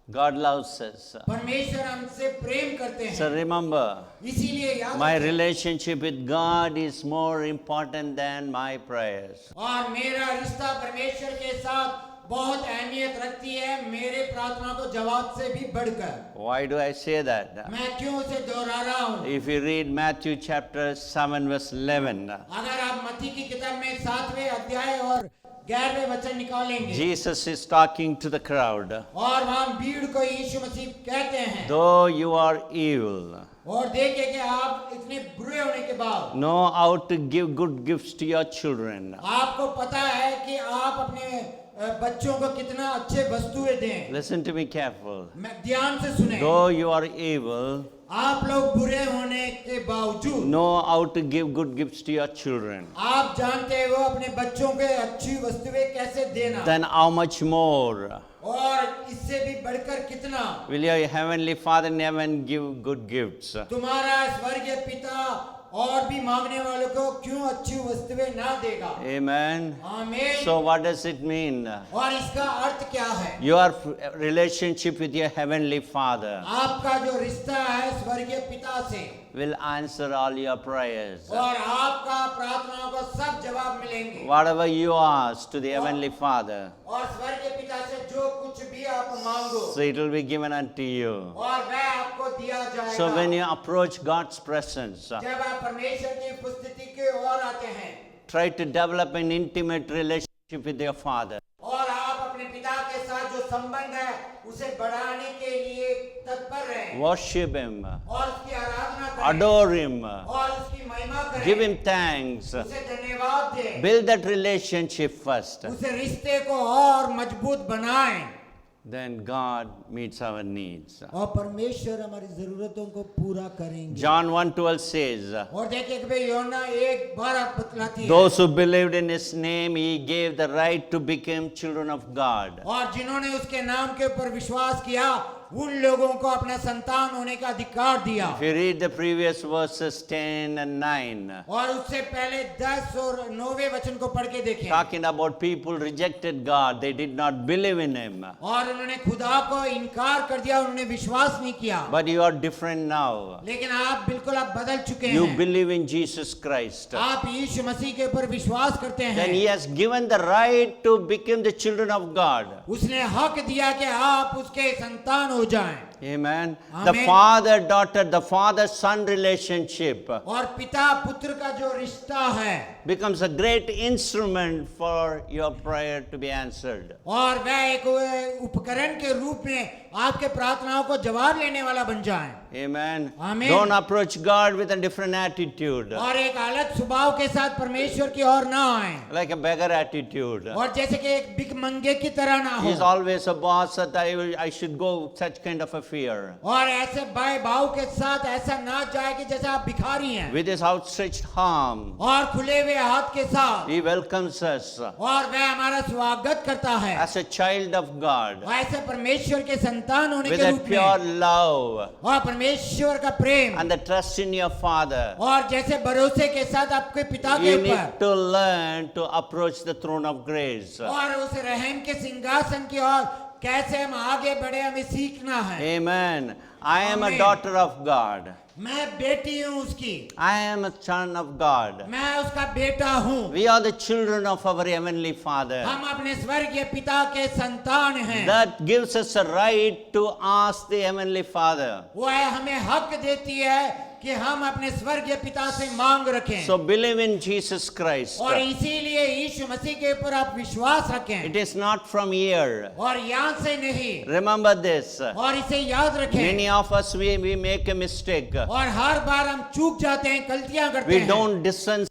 C: God loves us.
D: परमेश्वर हमसे प्रेम करते
C: So
D: हैं,
C: remember,
D: इसीलिए याद
C: my
D: रखें,
C: relationship with God is more important than my prayers.
D: और मेरा रिश्ता परमेश्वर के साथ बहुत अहमियत रखती है, मेरे प्रार्थना को जवाब से भी बढ़कर।
C: Why do I say that?
D: मैं क्यों उसे दोहरा रहा हूँ?
C: If you read Matthew chapter 7 verse 11,
D: अगर आप मत्ती की किताब में 7वें अध्याय और 11वें वचन निकालेंगे,
C: Jesus is talking to the crowd.
D: और वहाँ भीड़ को यीशु मसीह कहते हैं,
C: Though you are evil,
D: और देखे कि आप इतने बुरे होने के बाद
C: know how to give good gifts to your children.
D: आपको पता है कि आप अपने बच्चों को कितना अच्छे वस्तुएं दें।
C: Listen to me careful.
D: मैं ध्यान से सुने,
C: Though you are evil,
D: आप लोग बुरे होने के बावजूद
C: know how to give good gifts to your children.
D: आप जानते हो अपने बच्चों के अच्छी वस्तुएं कैसे देना,
C: Then how much more
D: और इससे भी बढ़कर कितना
C: will your heavenly Father in heaven give good gifts?
D: तुम्हारा स्वर्गीय पिता और भी मांगने वालों को क्यों अच्छी वस्तुएं ना देगा।
C: Amen.
D: आमीन।
C: So what does it mean?
D: और इसका अर्थ क्या है?
C: Your relationship with your heavenly Father
D: आपका जो रिश्ता है स्वर्गीय पिता से,
C: will answer all your prayers.
D: और आपका प्रार्थनाओं को सब जवाब मिलेंगे।
C: Whatever you ask to the heavenly Father,
D: और स्वर्गीय पिता से जो कुछ भी आप मांगो,
C: so it will be given unto you.
D: और वह आपको दिया जाएगा।
C: So when you approach God's presence,
D: जब आप परमेश्वर की उपस्थिति की ओर आते हैं,
C: try to develop an intimate relationship with your Father.
D: और आप अपने पिता के साथ जो संबंध है उसे बढ़ाने के लिए तत्पर रहें,
C: Worship Him,
D: और उसकी आराधना करें,
C: adore Him,
D: और उसकी महिमा करें,
C: give Him thanks,
D: उसे धन्यवाद दें,
C: build that relationship first.
D: उसे रिश्ते को और मजबूत बनाएं,
C: Then God meets our needs.
D: और परमेश्वर हमारी जरूरतों को पूरा करेंगे।
C: John 1:12 says,
D: और देखिए कि भाई यूहन्ना एक बार आप बतलाती है,
C: those who believed in His name, He gave the right to become children of God.
D: और जिन्होंने उसके नाम के ऊपर विश्वास किया उन लोगों को अपना संतान होने का अधिकार दिया।
C: If you read the previous verses 10 and 9,
D: और उससे पहले 10 और 9वें वचन को पढ़ के देखें,
C: talking about people rejected God, they did not believe in Him.
D: और उन्होंने खुदा को इनकार कर दिया, उन्होंने विश्वास नहीं किया।
C: But you are different now.
D: लेकिन आप बिल्कुल आप बदल चुके
C: You
D: हैं,
C: believe in Jesus Christ.
D: आप यीशु मसीह के ऊपर विश्वास करते
C: Then He
D: हैं।
C: has given the right to become the children of God.
D: उसने हक दिया कि आप उसके संतान हो जाएं।
C: Amen. The
D: Amen.
C: father-daughter, the father-son relationship
D: और पिता पुत्र का जो रिश्ता है
C: becomes a great instrument for your prayer to be answered.
D: और वह एक उपकरण के रूप में आपके प्रार्थनाओं को जवाब लेने वाला बन जाए।
C: Amen.
D: Amen.
C: Don't approach God with a different attitude,
D: और एक अलग स्वभाव के साथ परमेश्वर की ओर ना आए,
C: like a beggar attitude.
D: और जैसे कि एक भिखमंगे की तरह ना
C: He's
D: हो,
C: always a boss that I should go such kind of a fear.
D: और ऐसे भाई भाव के साथ ऐसा ना जाए कि जैसे आप भिखारी हैं,
C: With his outstretched arm,
D: और खुले हुए हाथ के साथ,
C: He welcomes us
D: और वह हमारा स्वागत करता है
C: as a child of God
D: और ऐसे परमेश्वर के संतान होने
C: with
D: के
C: a
D: रूप
C: pure
D: में,
C: love
D: और परमेश्वर का प्रेम,
C: and the trust in your Father.
D: और जैसे भरोसे के साथ आपके पिता के
C: You
D: ऊपर,
C: need to learn to approach the throne of grace.
D: और उस रहम के सिंहासन की ओर कैसे हम आगे बढ़े हमें सीखना है।
C: Amen. I am a
D: Amen.
C: daughter of God.
D: मैं बेटी हूँ उसकी,
C: I am a son of God.
D: मैं उसका बेटा हूँ,
C: We are the children of our heavenly Father.
D: हम अपने स्वर्गीय पिता के संतान हैं।
C: That gives us a right to ask the heavenly Father.
D: वो है हमें हक देती है कि हम अपने स्वर्गीय पिता से मांग रखें।
C: So believe in Jesus Christ.
D: और इसीलिए यीशु मसीह के ऊपर आप विश्वास रखें
C: It is not from here.
D: और यहाँ से नहीं।
C: Remember this.
D: और इसे याद रखें।
C: Many of us, we make a mistake.
D: और हर बार हम चूक जाते हैं, गलतियां करते
C: We
D: हैं
C: don't discern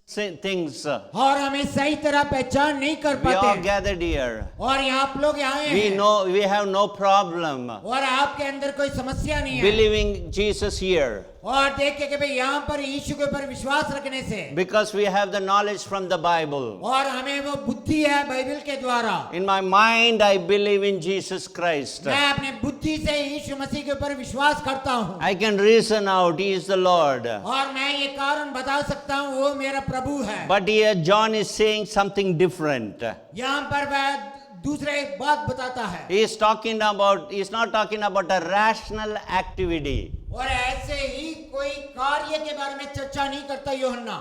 C: things.
D: और हमें सही तरह पहचान नहीं कर
C: We
D: पाते
C: are
D: हैं।
C: gathered here.
D: और यहाँ आप लोग आए
C: We
D: हैं
C: know we have no problem
D: और आपके अंदर कोई समस्या नहीं है
C: believing Jesus here
D: और देखिए कि भाई यहाँ पर यीशु के ऊपर विश्वास रखने से,
C: because we have the knowledge from the Bible.
D: और हमें वो बुद्धि है बाइबल के द्वारा।
C: In my mind, I believe in Jesus Christ.
D: मैं अपने बुद्धि से यीशु मसीह के ऊपर विश्वास करता हूँ
C: I can reason out He is the Lord.
D: और मैं ये कारण बता सकता हूँ वो मेरा प्रभु है।
C: But here John is saying something different.
D: यहाँ पर वह दूसरा एक बात बताता है
C: He is not talking about a rational activity.
D: और ऐसे ही कोई कार्य के बारे में चर्चा नहीं करता यूहन्ना।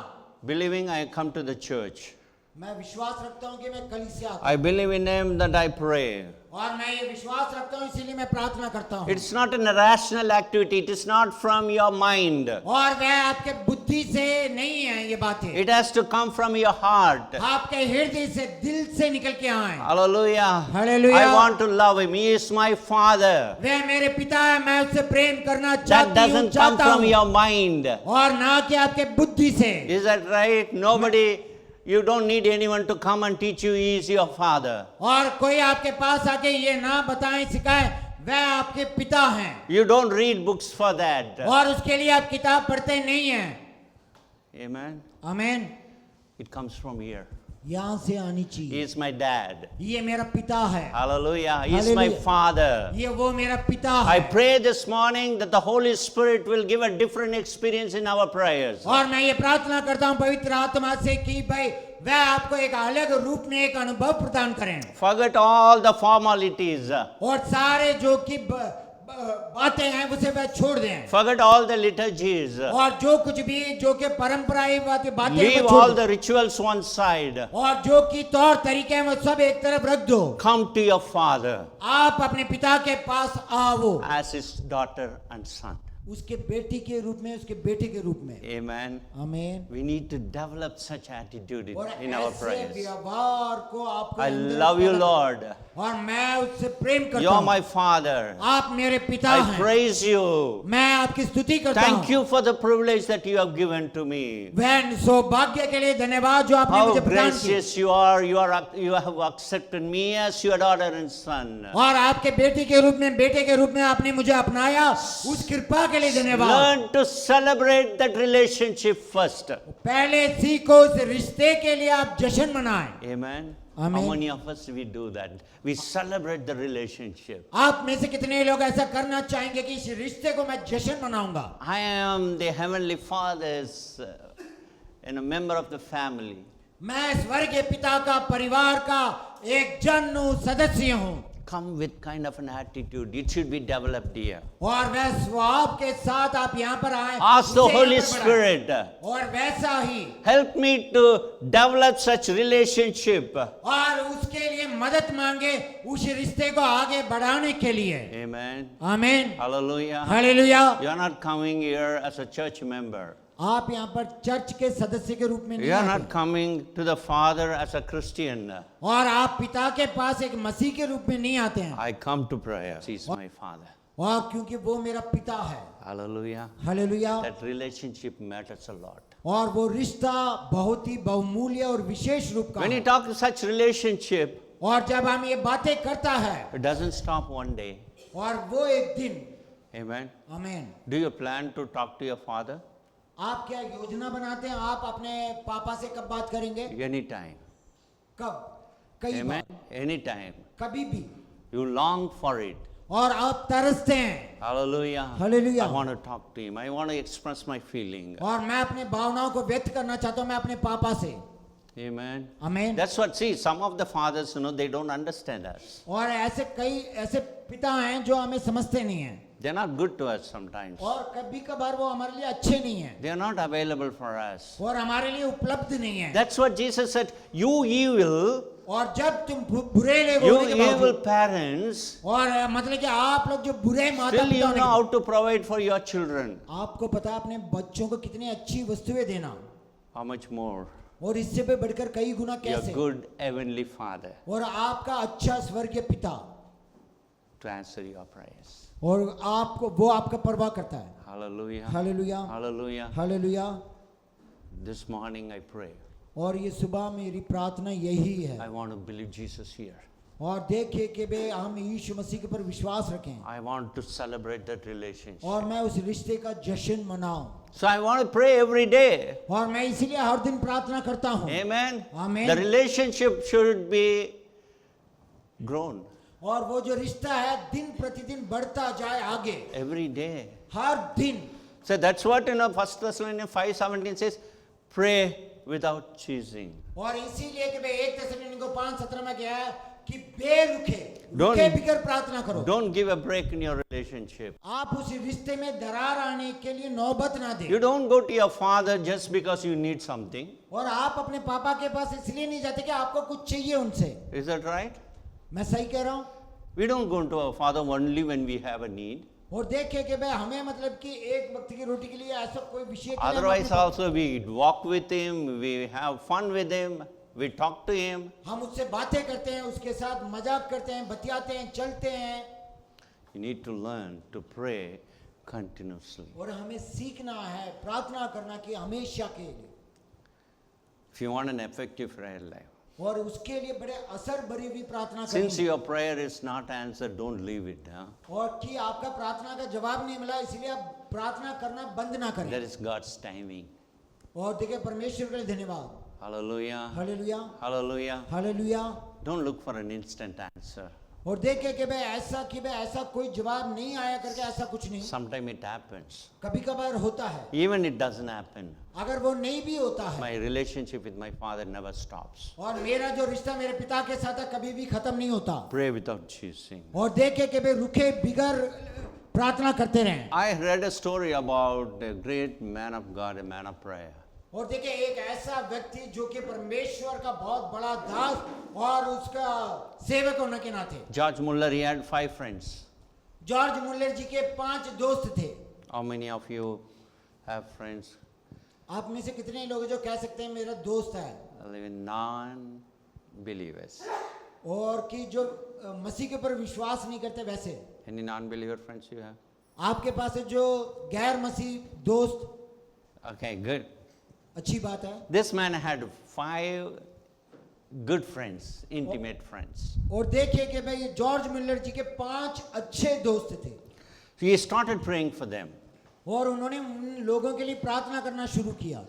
C: Believing I come to the church.
D: मैं विश्वास रखता हूँ कि मैं कलीसिया आता
C: I believe in Him that I pray.
D: हूँ और मैं ये विश्वास रखता हूँ इसीलिए मैं प्रार्थना करता हूँ।
C: It's not a rational activity. It is not from your mind.
D: और वह आपके बुद्धि से नहीं है ये बातें,
C: It has to come from your heart.
D: आपके हृदय से, दिल से निकल के आए।
C: Hallelujah.
D: Hallelujah.
C: I want to love Him. He is my Father.
D: वह मेरे पिता है, मैं उससे प्रेम करना
C: That
D: चाहती हूँ,
C: doesn't come
D: चाहता
C: from
D: हूँ
C: your mind.
D: और ना कि आपके बुद्धि से।
C: Is that right? You don't need anyone to come and teach you. He is your Father.
D: और कोई आपके पास आके ये ना बताएं सिखाएं, वह आपके पिता हैं
C: You don't read books for that.
D: और उसके लिए आप किताब पढ़ते नहीं हैं।
C: Amen.
D: आमीन।
C: It comes from here.
D: यहाँ से आनी
C: He
D: चाहिए।
C: is my dad.
D: ये मेरा पिता है,
C: Hallelujah. He is my
D: Hallelujah.
C: Father.
D: ये वो मेरा पिता
C: I
D: है।
C: pray this morning that the Holy Spirit will give a different experience in our prayers.
D: और मैं ये प्रार्थना करता हूँ पवित्र आत्मा से कि भाई वह आपको एक अलग रूप में एक अनुभव प्रदान करें
C: Forget all the formalities.
D: और सारे जो कि बातें हैं उसे वह छोड़ दें
C: Forget all the liturgies.
D: और जो कुछ भी जो कि परंपराई बातें हैं,
C: Leave
D: वह
C: all
D: छोड़
C: the
D: दें।
C: rituals one side.
D: और जो कि तौर तरीके हैं वो सब एक तरफ रख दो।
C: Come to your Father
D: आप अपने पिता के पास आओ
C: as His daughter and son.
D: उसके बेटी के रूप में, उसके बेटे के रूप में।
C: Amen.
D: आमीन।
C: We need to develop such attitude
D: और
C: in our
D: ऐसे
C: prayers.
D: व्यवहार को आपको
C: I
D: अंदर
C: love you,
D: पैदा-
C: Lord.
D: और मैं उससे प्रेम करता
C: You're
D: हूँ।
C: my Father.
D: आप मेरे पिता
C: I
D: हैं।
C: praise you.
D: मैं आपकी स्तुति करता
C: Thank
D: हूँ।
C: you for the privilege that you have given to me.
D: वह सौभाग्य के लिए धन्यवाद जो आपने
C: How
D: मुझे प्रदान की।
C: gracious you are. You have accepted me as your daughter and son.
D: और आपके बेटी के रूप में, बेटे के रूप में आपने मुझे अपनाया, उस कृपा के लिए धन्यवाद।
C: Learn to celebrate that relationship first.
D: पहले सीखो उस रिश्ते के लिए आप जश्न मनाएं।
C: Amen.
D: Amen.
C: How many of us we do that? We celebrate the relationship.
D: आप में से कितने लोग ऐसा करना चाहेंगे कि इस रिश्ते को मैं जश्न मनाऊंगा?
C: I am the Heavenly Father's and a member of the family.
D: मैं स्वर्गीय पिता का, परिवार का एक जन हूँ, सदस्य हूँ।
C: Come with kind of an attitude. It should be developed here.
D: और वह स्वभाव के साथ आप यहाँ पर आए।
C: Ask the
D: उसे यहाँ
C: Holy
D: पर बढ़ाएं।
C: Spirit.
D: और वैसा ही
C: Help me to develop such relationship.
D: और उसके लिए मदद मांगे उस रिश्ते को आगे बढ़ाने के लिए।
C: Amen.
D: आमीन।
C: Hallelujah.
D: Hallelujah.
C: You are not coming here as a church member.
D: आप यहाँ पर चर्च के सदस्य के रूप में नहीं
C: You are
D: आते।
C: not coming to the Father as a Christian.
D: और आप पिता के पास एक मसीह के रूप में नहीं आते हैं।
C: I come to prayer. He is my Father.
D: और क्योंकि वो मेरा पिता है।
C: Hallelujah.
D: Hallelujah.
C: That relationship matters a lot.
D: और वो रिश्ता बहुत ही बहुमूल्य और विशेष रूप का
C: When you
D: है।
C: talk to such relationship,
D: और जब हम ये बातें करता है
C: it doesn't stop one day.
D: और वो एक दिन,
C: Amen.
D: आमीन।
C: Do you plan to talk to your Father?
D: आप क्या योजना बनाते हैं? आप अपने पापा से कब बात करेंगे?
C: Anytime.
D: कब? कई
C: Amen.
D: बार,
C: Anytime.
D: कभी भी।
C: You long for it.
D: और आप तरसते हैं।
C: Hallelujah.
D: Hallelujah.
C: I want to talk to him. I want to express my feeling.
D: और मैं अपने भावनाओं को व्यक्त करना चाहता हूँ मैं अपने पापा से।
C: Amen.
D: आमीन।
C: That's what, see, some of the fathers, they don't understand us.
D: और ऐसे कई ऐसे पिता हैं जो हमें समझते नहीं हैं।
C: They're not good to us sometimes.
D: और कभी कभार वो हमारे लिए अच्छे नहीं है
C: They are not available for us.
D: और हमारे लिए उपलब्ध नहीं है।
C: That's what Jesus said. You evil,
D: और जब तुम बुरे लोग
C: you
D: होने के
C: evil
D: बावजूद
C: parents,
D: और मतलब कि आप लोग जो बुरे माता
C: still
D: पिता
C: you
D: होने
C: know
D: के
C: how to provide for your children.
D: आपको पता है अपने बच्चों को कितनी अच्छी वस्तुएं देना
C: How much more
D: और इससे भी बढ़कर कई गुना
C: your
D: कैसे
C: good heavenly Father
D: और आपका अच्छा स्वर्गीय पिता
C: to answer your prayers.
D: और आपको वो आपका परवाह करता है।
C: Hallelujah.
D: Hallelujah
C: Hallelujah.
D: Hallelujah.
C: This morning I pray.
D: और ये सुबह मेरी प्रार्थना यही है
C: I want to believe Jesus here.
D: और देखे कि वे हम यीशु मसीह के पर विश्वास रखें
C: I want to celebrate that relationship.
D: और मैं उस रिश्ते का जश्न मनाऊं
C: So I want to pray every day.
D: और मैं इसीलिए हर दिन प्रार्थना करता हूँ।
C: Amen.
D: Amen.
C: The relationship should be grown
D: और वो जो रिश्ता है दिन प्रतिदिन बढ़ता जाए आगे
C: every day.
D: हर दिन।
C: So that's what 1 Thessalonians 5:17 says, pray without ceasing.
D: और इसीलिए कि भाई 1 थिस्सलुनीके 5:17 में क्या है कि बेरुखे
C: Don't-
D: रुके बिगर प्रार्थना करो।
C: Don't give a break in your relationship.
D: आप उस रिश्ते में दरार आने के लिए नौबत ना
C: You
D: दें
C: don't go to your father just because you need something.
D: और आप अपने पापा के पास इसलिए नहीं जाते कि आपको कुछ चाहिए उनसे।
C: Is that right?
D: मैं सही कह रहा हूँ।
C: We don't go to our father only when we have a need.
D: और देखे कि भाई हमें मतलब कि एक वक्त की रोटी के लिए ऐसा कोई विषय के लिए हम
C: Otherwise
D: अपने-
C: also we walk with him, we have fun with him, we talk to him.
D: हम उससे बातें करते हैं, उसके साथ मजाक करते हैं, बतियाते हैं, चलते हैं।
C: You need to learn to pray continuously.
D: और हमें सीखना है प्रार्थना करना कि हमेशा के लिए
C: If you want an effective prayer life.
D: और उसके लिए बड़े असर भरी हुई प्रार्थना
C: Since
D: करनी
C: your prayer is not answered, don't leave it. Huh?
D: और कि आपका प्रार्थना का जवाब नहीं मिला इसलिए आप प्रार्थना करना बंद ना
C: That
D: करें।
C: is God's timing.
D: और देखिए परमेश्वर के लिए धन्यवाद।
C: Hallelujah.
D: Hallelujah
C: Hallelujah.
D: Hallelujah.
C: Don't look for an instant answer.
D: और देखे कि भाई ऐसा कोई जवाब नहीं आया करके ऐसा कुछ नहीं।
C: Sometimes it happens.
D: कभी कभार होता है।
C: Even it doesn't happen.
D: अगर वो नहीं भी होता है
C: My relationship with my father never stops.
D: और मेरा जो रिश्ता मेरे पिता के साथ है कभी भी खत्म नहीं होता।
C: Pray without ceasing.
D: और देखे कि भाई रुके बिगर प्रार्थना करते रहें।
C: I read a story about a great man of God, a man of prayer.
D: और देखिए एक ऐसा व्यक्ति जो कि परमेश्वर का बहुत बड़ा दास और उसका सेवक होने के नाते
C: George Muller, he had 5 friends.
D: George Muller ji के 5 दोस्त थे।
C: How many of you have friends?
D: आप में से कितने लोग हैं जो कह सकते हैं मेरा दोस्त है
C: Live in non-believers.
D: और कि जो मसीह के ऊपर विश्वास नहीं करते वैसे
C: Any non-believer friends you have?
D: आपके पास है जो गैर मसीह दोस्त।
C: Okay, good.
D: अच्छी बात है।
C: This man had 5 good friends, intimate friends.
D: और देखिए कि भाई जॉर्ज मुल्लर जी के 5 अच्छे दोस्त थे
C: So he started praying for them.
D: और उन्होंने उन लोगों के लिए प्रार्थना करना शुरू किया।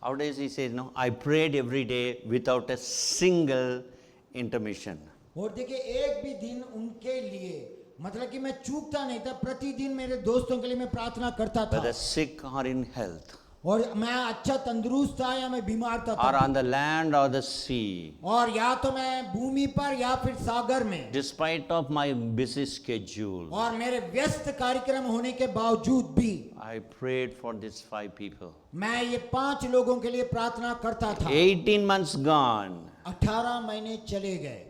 C: How does he say? No, I prayed every day without a single intermission.
D: और देखिए एक भी दिन उनके लिए मतलब कि मैं चूकता नहीं था, प्रतिदिन मेरे दोस्तों के लिए मैं प्रार्थना करता था।
C: Whether sick or in health,
D: और मैं अच्छा तंदुरुस्त था या मैं बीमार था
C: or
D: तब
C: on the land or the sea,
D: और या तो मैं भूमि पर या फिर सागर में
C: despite of my busy schedule,
D: और मेरे व्यस्त कार्यक्रम होने के बावजूद भी
C: I prayed for these 5 people.
D: मैं ये 5 लोगों के लिए प्रार्थना करता था।
C: 18 months gone,
D: 18 महीने चले गए।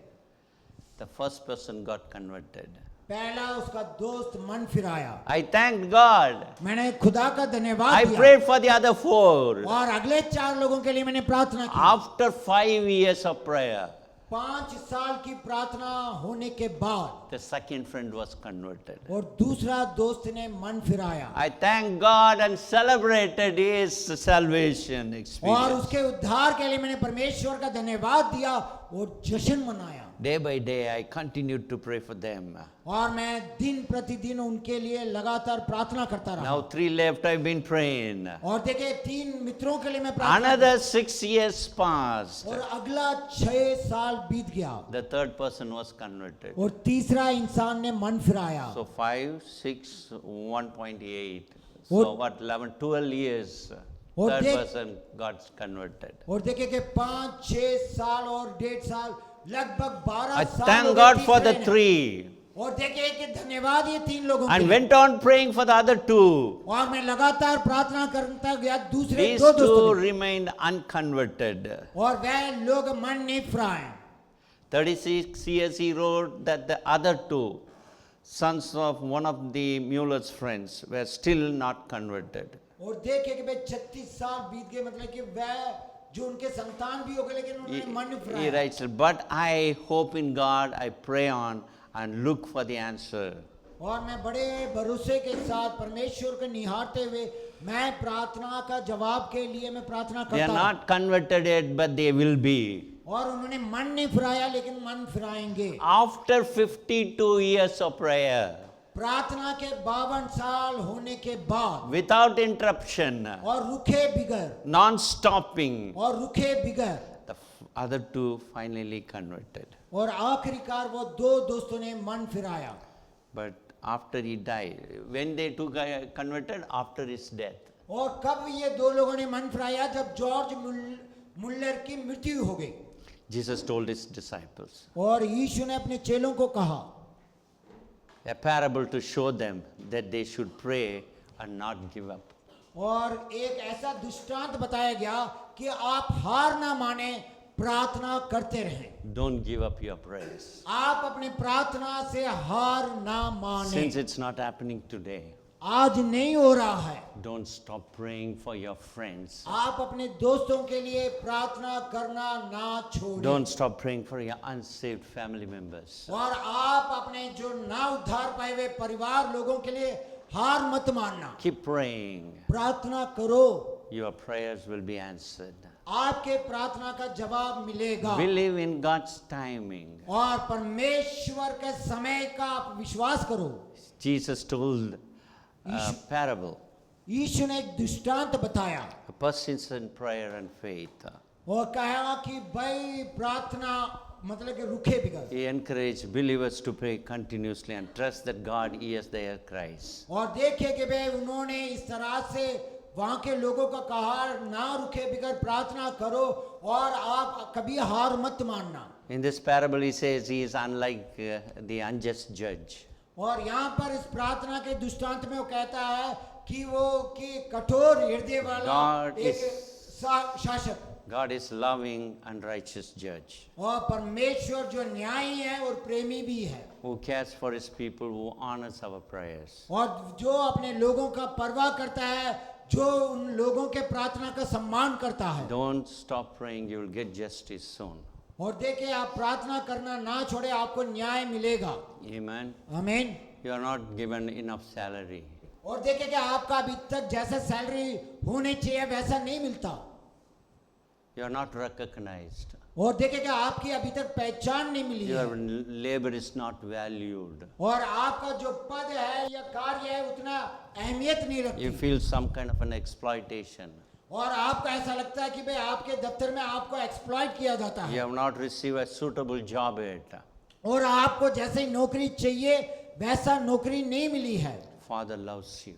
C: the first person got converted.
D: पहला उसका दोस्त मन फिराया।
C: I thanked God.
D: मैंने खुदा का धन्यवाद
C: I
D: दिया
C: prayed for the other 4.
D: और अगले 4 लोगों के लिए मैंने प्रार्थना की।
C: After 5 years of prayer,
D: 5 साल की प्रार्थना होने के बाद
C: the second friend was converted.
D: और दूसरा दोस्त ने मन फिराया
C: I thanked God and celebrated his salvation
D: और
C: experience.
D: उसके उद्धार के लिए मैंने परमेश्वर का धन्यवाद दिया और जश्न मनाया।
C: Day by day, I continued to pray for them.
D: और मैं दिन प्रतिदिन उनके लिए लगातार प्रार्थना करता रहा।
C: Now 3 left, I've been praying.
D: और देखिए 3 मित्रों के लिए मैं प्रार्थना
C: Another 6 years passed.
D: और अगला 6 साल बीत गया
C: The third person was converted.
D: और तीसरा इंसान ने मन फिराया।
C: So 5, 6, 1.8. So what, 11, 12 years.
D: और
C: Third
D: देख-
C: person got converted.
D: और देखिए कि 5-6 साल और 1.5 साल लगभग 12
C: I
D: साल हो
C: thank
D: गए
C: God for the
D: तीसरे ने।
C: 3.
D: और देखिए कि धन्यवाद ये 3 लोगों के
C: and
D: लिए।
C: went on praying for the other 2.
D: और मैं लगातार प्रार्थना करता गया दूसरे
C: These
D: 2
C: 2
D: दोस्तों के लिए।
C: remained unconverted.
D: और वह लोग मन नहीं फिराए।
C: 36 years he wrote that the other 2 sons of one of the Mueller's friends were still not converted.
D: और देखिए कि भाई 36 साल बीत गए, मतलब कि वह जो उनके संतान भी हो गए लेकिन
C: He,
D: उन्होंने मन नहीं
C: he
D: Firayalal.
C: writes, but I hope in God, I pray on and look for the answer.
D: और मैं बड़े भरोसे के साथ परमेश्वर को निहारते हुए मैं प्रार्थना का जवाब के लिए मैं प्रार्थना
C: They are
D: करता हूँ।
C: not converted yet, but they will be.
D: और उन्होंने मन नहीं फिराया लेकिन मन फिराएंगे।
C: After 52 years of prayer,
D: प्रार्थना के 52 साल होने के बाद
C: without interruption,
D: और रुखे बिगर
C: non-stopping,
D: और रुखे बिगर
C: the other 2 finally converted.
D: और आखिरकार वो 2 दोस्तों ने मन फिराया।
C: But after he died, when they 2 converted, after his death.
D: और कब ये 2 लोगों ने मन फिराया? जब जॉर्ज मुल्लर की मृत्यु हो गई।
C: Jesus told his disciples
D: और यीशु ने अपने चेलों को कहा
C: a parable to show them that they should pray and not give up.
D: और एक ऐसा दृष्टांत बताया गया कि आप हार ना माने, प्रार्थना करते रहें।
C: Don't give up your prayers.
D: आप अपनी प्रार्थना से हार ना माने।
C: Since it's not happening today,
D: आज नहीं हो रहा है,
C: don't stop praying for your friends.
D: आप अपने दोस्तों के लिए प्रार्थना करना ना छोड़ें।
C: Don't stop praying for your unsaved family members.
D: और आप अपने जो ना उद्धार पाए हुए परिवार लोगों के लिए हार मत मानना।
C: Keep praying.
D: प्रार्थना करो,
C: Your prayers will be answered.
D: आपके प्रार्थना का जवाब मिलेगा।
C: Believe in God's timing.
D: और परमेश्वर के समय का आप विश्वास करो।
C: Jesus told a parable.
D: यीशु ने एक दृष्टांत बताया
C: A person's in prayer and faith.
D: और कहा कि भाई प्रार्थना मतलब कि रुखे बिगर।
C: He encouraged believers to pray continuously and trust that God hears their cries.
D: और देखिए कि भाई उन्होंने इस तरह से वहां के लोगों का कहा ना रुखे बिगर प्रार्थना करो और आप कभी हार मत मानना।
C: In this parable, he says he is unlike the unjust judge.
D: और यहाँ पर इस प्रार्थना के दृष्टांत में वो कहता है कि वो कि कठोर हृदय वाला
C: God
D: एक
C: is-
D: शासक
C: God is loving and righteous judge
D: और परमेश्वर जो न्यायी है और प्रेमी भी है
C: who cares for his people, who honors our prayers.
D: और जो अपने लोगों का परवाह करता है, जो उन लोगों के प्रार्थना का सम्मान करता है।
C: Don't stop praying, you will get justice soon.
D: और देखिए आप प्रार्थना करना ना छोड़े, आपको न्याय मिलेगा।
C: Amen.
D: आमीन।
C: You are not given enough salary.
D: और देखिए कि आपका अभी तक जैसा सैलरी होनी चाहिए वैसा नहीं मिलता।
C: You are not recognized.
D: और देखिए कि आपकी अभी तक पहचान नहीं मिली
C: Your
D: है
C: labor is not valued.
D: और आपका जो पद है या कार्य है उतना अहमियत नहीं
C: You
D: रखती
C: feel some kind of an exploitation.
D: और आपको ऐसा लगता है कि भाई आपके दफ्तर में आपको एक्सप्लॉइट किया जाता
C: You
D: है
C: have not received a suitable job yet.
D: और आपको जैसे ही नौकरी चाहिए वैसा नौकरी नहीं मिली है।
C: Father loves you.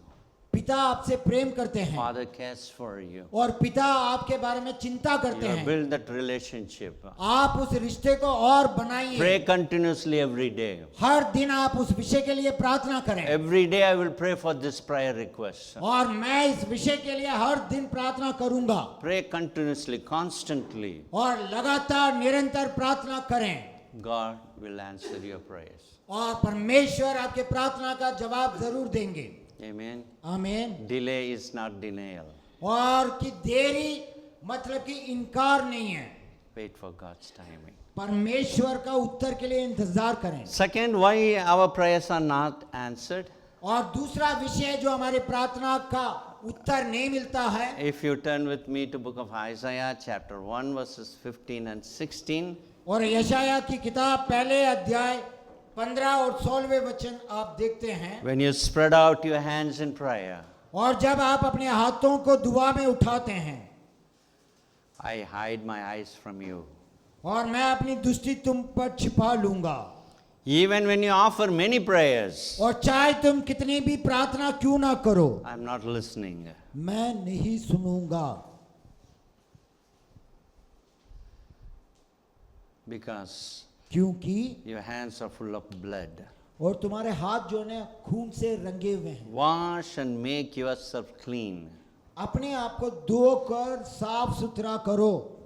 D: पिता आपसे प्रेम करते हैं
C: Father cares for you.
D: और पिता आपके बारे में चिंता
C: You
D: करते
C: have
D: हैं।
C: built that relationship.
D: आप उस रिश्ते को और बनाइए।
C: Pray continuously every day.
D: हर दिन आप उस विषय के लिए प्रार्थना करें
C: Every day I will pray for this prayer request.
D: और मैं इस विषय के लिए हर दिन प्रार्थना करूंगा
C: Pray continuously, constantly.
D: और लगातार निरंतर प्रार्थना करें
C: God will answer your prayers.
D: और परमेश्वर आपके प्रार्थना का जवाब जरूर देंगे।
C: Amen.
D: आमीन।
C: Delay is not denial.
D: और कि देरी मतलब कि इनकार नहीं है,
C: Wait for God's timing.
D: परमेश्वर का उत्तर के लिए इंतजार करें।
C: Second, why our prayers are not answered?
D: और दूसरा विषय जो हमारे प्रार्थना का उत्तर नहीं मिलता है,
C: If you turn with me to book of Isaiah, chapter 1, verses 15 and 16.
D: और यशाया की किताब पहले अध्याय 15 और 16वें वचन आप देखते हैं।
C: When you spread out your hands in prayer,
D: और जब आप अपने हाथों को दुआ में उठाते हैं
C: I hide my eyes from you.
D: और मैं अपनी दृष्टि तुम पर छिपा लूंगा।
C: Even when you offer many prayers,
D: और चाहे तुम कितनी भी प्रार्थना क्यों ना करो,
C: I'm not listening.
D: मैं नहीं सुनूंगा।
C: Because
D: क्योंकि
C: your hands are full of blood.
D: और तुम्हारे हाथ जो है खून से रंगे हुए हैं।
C: Wash and make yourself clean.
D: अपने आप को धोकर साफ सुथरा करो।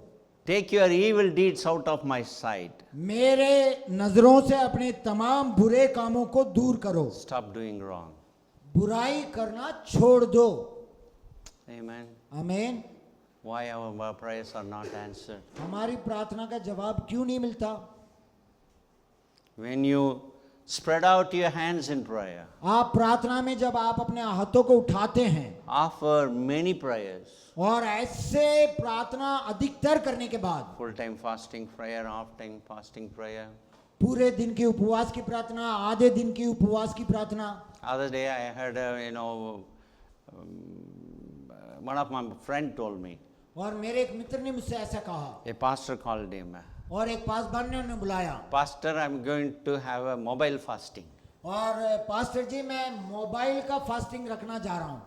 C: Take your evil deeds out of my sight.
D: मेरे नजरों से अपने तमाम बुरे कामों को दूर करो।
C: Stop doing wrong.
D: बुराई करना छोड़ दो।
C: Amen.
D: आमीन।
C: Why our prayers are not answered?
D: हमारी प्रार्थना का जवाब क्यों नहीं मिलता?
C: When you spread out your hands in prayer,
D: आप प्रार्थना में जब आप अपने हाथों को उठाते हैं
C: offer many prayers,
D: और ऐसे प्रार्थना अधिकतर करने के बाद
C: full-time fasting prayer, half-time fasting prayer.
D: पूरे दिन की उपवास की प्रार्थना, आधे दिन की उपवास की प्रार्थना।
C: Other day I heard, one of my friend told me,
D: और मेरे एक मित्र ने मुझसे ऐसा कहा,
C: a pastor called him,
D: और एक पासवान ने उन्हें बुलाया,
C: Pastor, I'm going to have a mobile fasting.
D: और पास्टर जी मैं मोबाइल का फास्टिंग रखना जा रहा हूँ।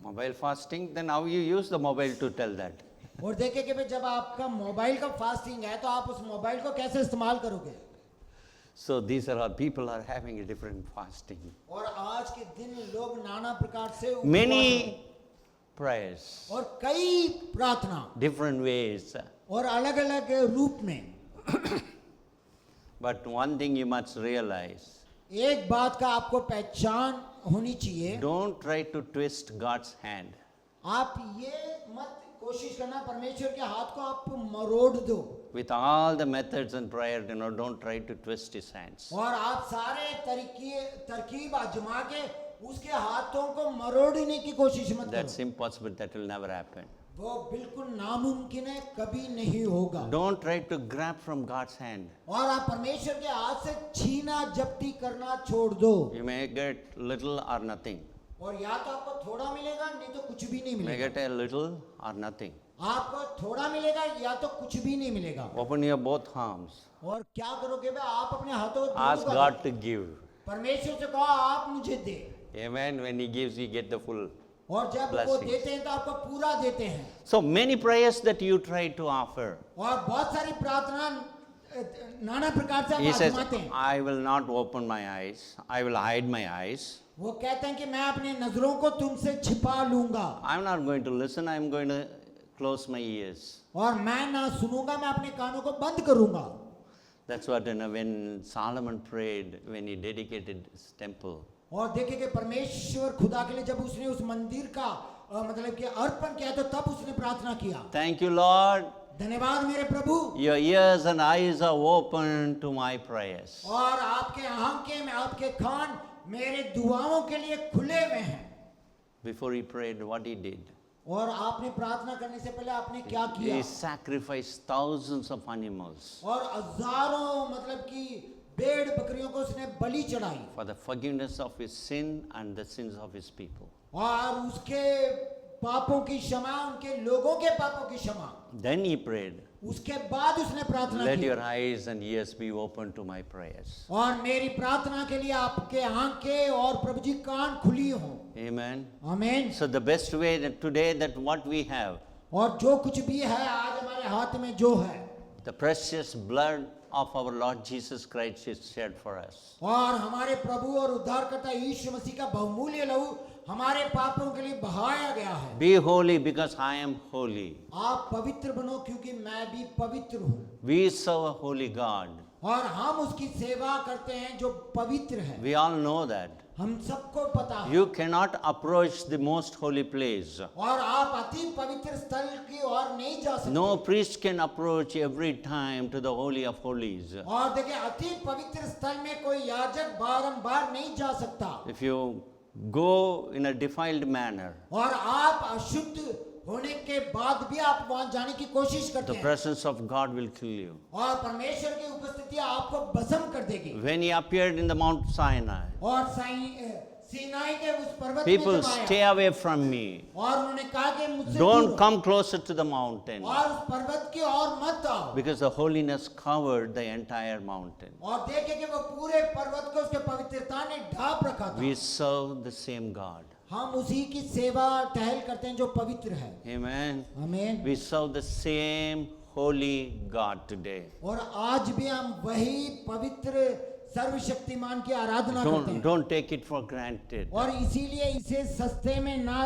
C: Mobile fasting, then how you use the mobile to tell that?
D: और देखे कि भाई जब आपका मोबाइल का फास्टिंग है तो आप उस मोबाइल को कैसे इस्तेमाल करोगे?
C: So these are all people are having a different fasting.
D: और आज के दिन लोग नाना प्रकार से उपवास
C: Many prayers,
D: और कई प्रार्थना
C: different ways.
D: और अलग अलग रूप में।
C: But one thing you must realize,
D: एक बात का आपको पहचान होनी चाहिए,
C: don't try to twist God's hand.
D: आप ये मत कोशिश करना परमेश्वर के हाथ को आप मरोड़ दो।
C: With all the methods in prayer, don't try to twist his hands.
D: और आप सारे तरकीब आजमा के उसके हाथों को मरोड़ने की कोशिश मत
C: That's
D: करो।
C: impossible. That will never happen.
D: वो बिल्कुल नामुमकिन है, कभी नहीं होगा।
C: Don't try to grab from God's hand.
D: और आप परमेश्वर के हाथ से छीना जब्ती करना छोड़ दो।
C: You may get little or nothing.
D: और या तो आपको थोड़ा मिलेगा, नहीं तो कुछ भी नहीं
C: You may
D: मिलेगा।
C: get a little or nothing.
D: आपको थोड़ा मिलेगा या तो कुछ भी नहीं मिलेगा।
C: Open your both arms.
D: और क्या करोगे भाई? आप अपने हाथों को
C: Ask
D: दोनों
C: God
D: का-
C: to give.
D: परमेश्वर से कहो आप मुझे दे।
C: Amen. When He gives, you get the full.
D: और जब वो
C: Blessings.
D: देते हैं तो आपको पूरा देते हैं।
C: So many prayers that you try to offer.
D: और बहुत सारी प्रार्थना नाना प्रकार से
C: He
D: आप
C: says,
D: आजमाते हैं।
C: I will not open my eyes. I will hide my eyes.
D: वो कहते हैं कि मैं अपने नजरों को तुमसे छिपा लूंगा
C: I'm not going to listen. I'm going to close my ears.
D: और मैं ना सुनूंगा, मैं अपने कानों को बंद करूंगा।
C: That's what when Solomon prayed when he dedicated his temple.
D: और देखे कि परमेश्वर खुदा के लिए जब उसने उस मंदिर का मतलब कि अर्पण किया तो तब उसने प्रार्थना किया,
C: Thank you, Lord.
D: धन्यवाद मेरे प्रभु,
C: Your ears and eyes are open to my prayers.
D: और आपके आंखें में आपके कान मेरे दुआओं के लिए खुले हुए हैं।
C: Before he prayed, what he did?
D: और आपने प्रार्थना करने से पहले आपने क्या किया?
C: He sacrificed thousands of animals
D: और हजारों मतलब कि भेड़ बकरियों को उसने बलि चढ़ाई
C: for the forgiveness of his sin and the sins of his people.
D: और उसके पापों की क्षमा, उनके लोगों के पापों की क्षमा।
C: Then he prayed,
D: उसके बाद उसने प्रार्थना
C: let
D: की,
C: your eyes and ears be open to my prayers.
D: और मेरी प्रार्थना के लिए आपके आंखें और प्रभु जी कान खुली हो।
C: Amen.
D: आमीन।
C: So the best way that today that what we have,
D: और जो कुछ भी है आज हमारे हाथ में जो है,
C: the precious blood of our Lord Jesus Christ is shed for us.
D: और हमारे प्रभु और उद्धारकर्ता यीशु मसीह का बहुमूल्य लहू हमारे पापों के लिए बहाया गया है।
C: Be holy because I am holy.
D: आप पवित्र बनो क्योंकि मैं भी पवित्र हूँ।
C: We serve a holy God.
D: और हम उसकी सेवा करते हैं जो पवित्र है।
C: We all know that.
D: हम सबको पता है।
C: You cannot approach the most holy place.
D: और आप अति पवित्र स्थल की ओर नहीं जा सकते।
C: No priest can approach every time to the holy of holies.
D: और देखिए अति पवित्र स्थल में कोई याजक बारंबार नहीं जा सकता।
C: If you go in a defiled manner,
D: और आप अशुद्ध होने के बाद भी आप वहां जाने की कोशिश करते
C: the
D: हैं,
C: presence of God will kill you.
D: और परमेश्वर की उपस्थिति आपको भस्म कर देगी।
C: When he appeared in the Mount Sinai,
D: और सीनाई के उस पर्वत में
C: people
D: जब आया,
C: stay away from me.
D: और उन्होंने कहा कि मुझसे दूर
C: Don't
D: हो,
C: come closer to the mountain.
D: और उस पर्वत की ओर मत आओ।
C: Because the holiness covered the entire mountain.
D: और देखे कि वो पूरे पर्वत को उसके पवित्रता ने ढांप रखा था।
C: We serve the same God.
D: हम उसी की सेवा टहल करते हैं जो पवित्र है।
C: Amen.
D: आमीन।
C: We serve the same holy God today.
D: और आज भी हम वही पवित्र सर्वशक्तिमान की आराधना करते हैं
C: Don't take it for granted.
D: और इसीलिए इसे सस्ते में ना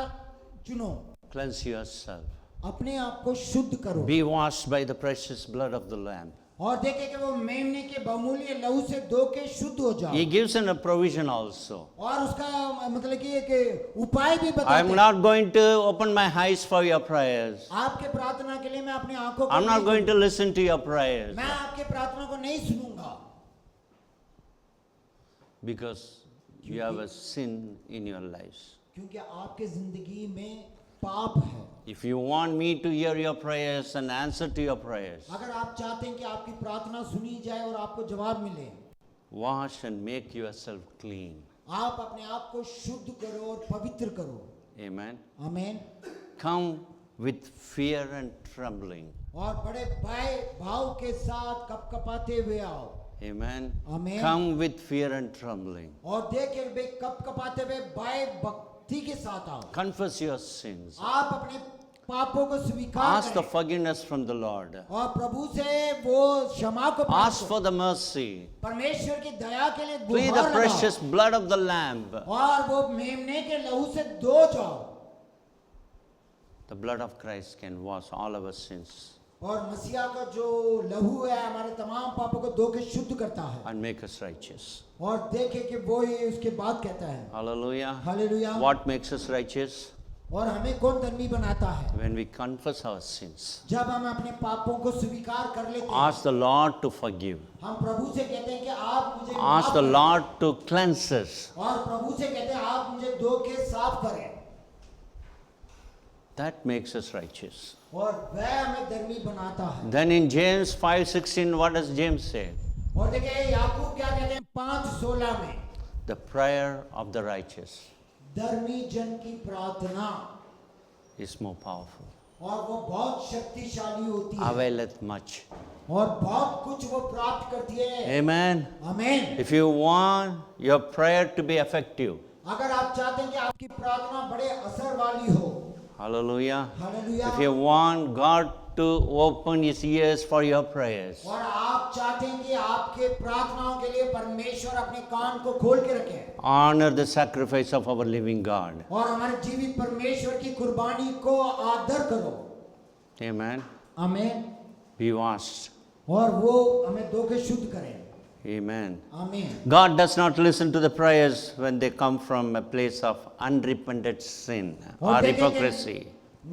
D: चुनो
C: Cleanse yourself.
D: अपने आप को शुद्ध करो
C: Be washed by the precious blood of the Lamb.
D: और देखे कि वो मेमने के बहुमूल्य लहू से धो के शुद्ध हो जाओ
C: He gives in a provision also.
D: और उसका मतलब कि एक उपाय भी
C: I
D: बताते
C: am
D: हैं
C: not going to open my eyes for your prayers.
D: आपके प्रार्थना के लिए मैं अपनी आंखों को
C: I'm not
D: नहीं
C: going to listen to your prayers.
D: मैं आपके प्रार्थना को नहीं सुनूंगा
C: Because you have a sin in your lives.
D: क्योंकि आपके जिंदगी में पाप है
C: If you want me to hear your prayers and answer to your prayers,
D: अगर आप चाहते हैं कि आपकी प्रार्थना सुनी जाए और आपको जवाब मिले
C: wash and make yourself clean.
D: आप अपने आप को शुद्ध करो और पवित्र करो
C: Amen.
D: आमीन
C: Come with fear and trembling.
D: और बड़े भय भाव के साथ कपकपाते हुए आओ
C: Amen.
D: Amen.
C: Come with fear and trembling.
D: और देखे वे कपकपाते हुए भय भक्ति के साथ आओ
C: Confess your sins.
D: आप अपने पापों को स्वीकार
C: Ask the
D: करें
C: forgiveness from the Lord.
D: और प्रभु से वो क्षमा को
C: Ask
D: प्राप्त
C: for the mercy.
D: परमेश्वर की दया के लिए
C: Plead
D: गुहार
C: the
D: लगाओ
C: precious blood of the Lamb.
D: और वो मेमने के लहू से धो जाओ
C: The blood of Christ can wash all our sins
D: और मसीहा का जो लहू है हमारे तमाम पापों को धो के शुद्ध करता है
C: and make us righteous.
D: और देखे कि वो ही उसके बाद कहता है
C: Hallelujah.
D: Hallelujah
C: What makes us righteous?
D: और हमें कौन धर्मी बनाता है
C: When we confess our sins.
D: जब हम अपने पापों को स्वीकार कर लेते हैं
C: Ask the Lord to forgive.
D: हम प्रभु से कहते हैं कि आप मुझे
C: Ask
D: माफ
C: the
D: करें।
C: Lord to cleanse us.
D: और प्रभु से कहते हैं आप मुझे धो के साफ करें
C: That makes us righteous.
D: और वह हमें धर्मी बनाता है
C: Then in James 5:16, what does James say?
D: और देखिए याकूब क्या कहते हैं 5:16 में
C: The prayer of the righteous
D: धर्मी जन की प्रार्थना
C: is more powerful.
D: और वो बहुत शक्तिशाली होती है
C: Availeth much.
D: और बहुत कुछ वो प्राप्त करती है
C: Amen.
D: आमीन
C: If you want your prayer to be effective,
D: अगर आप चाहते हैं कि आपकी प्रार्थना बड़े असर वाली हो
C: hallelujah.
D: Hallelujah
C: If you want God to open his ears for your prayers,
D: और आप चाहते हैं कि आपके प्रार्थनाओं के लिए परमेश्वर अपने कान को खोल के रखे
C: honor the sacrifice of our living God.
D: और हमारे जीवित परमेश्वर की कुर्बानी को आदर करो
C: Amen.
D: आमीन
C: Be washed.
D: और वो हमें धो के शुद्ध करें
C: Amen.
D: आमीन
C: God does not listen to the prayers when they come from a place of unrepented sin or
D: और देखेंगे,
C: hypocrisy.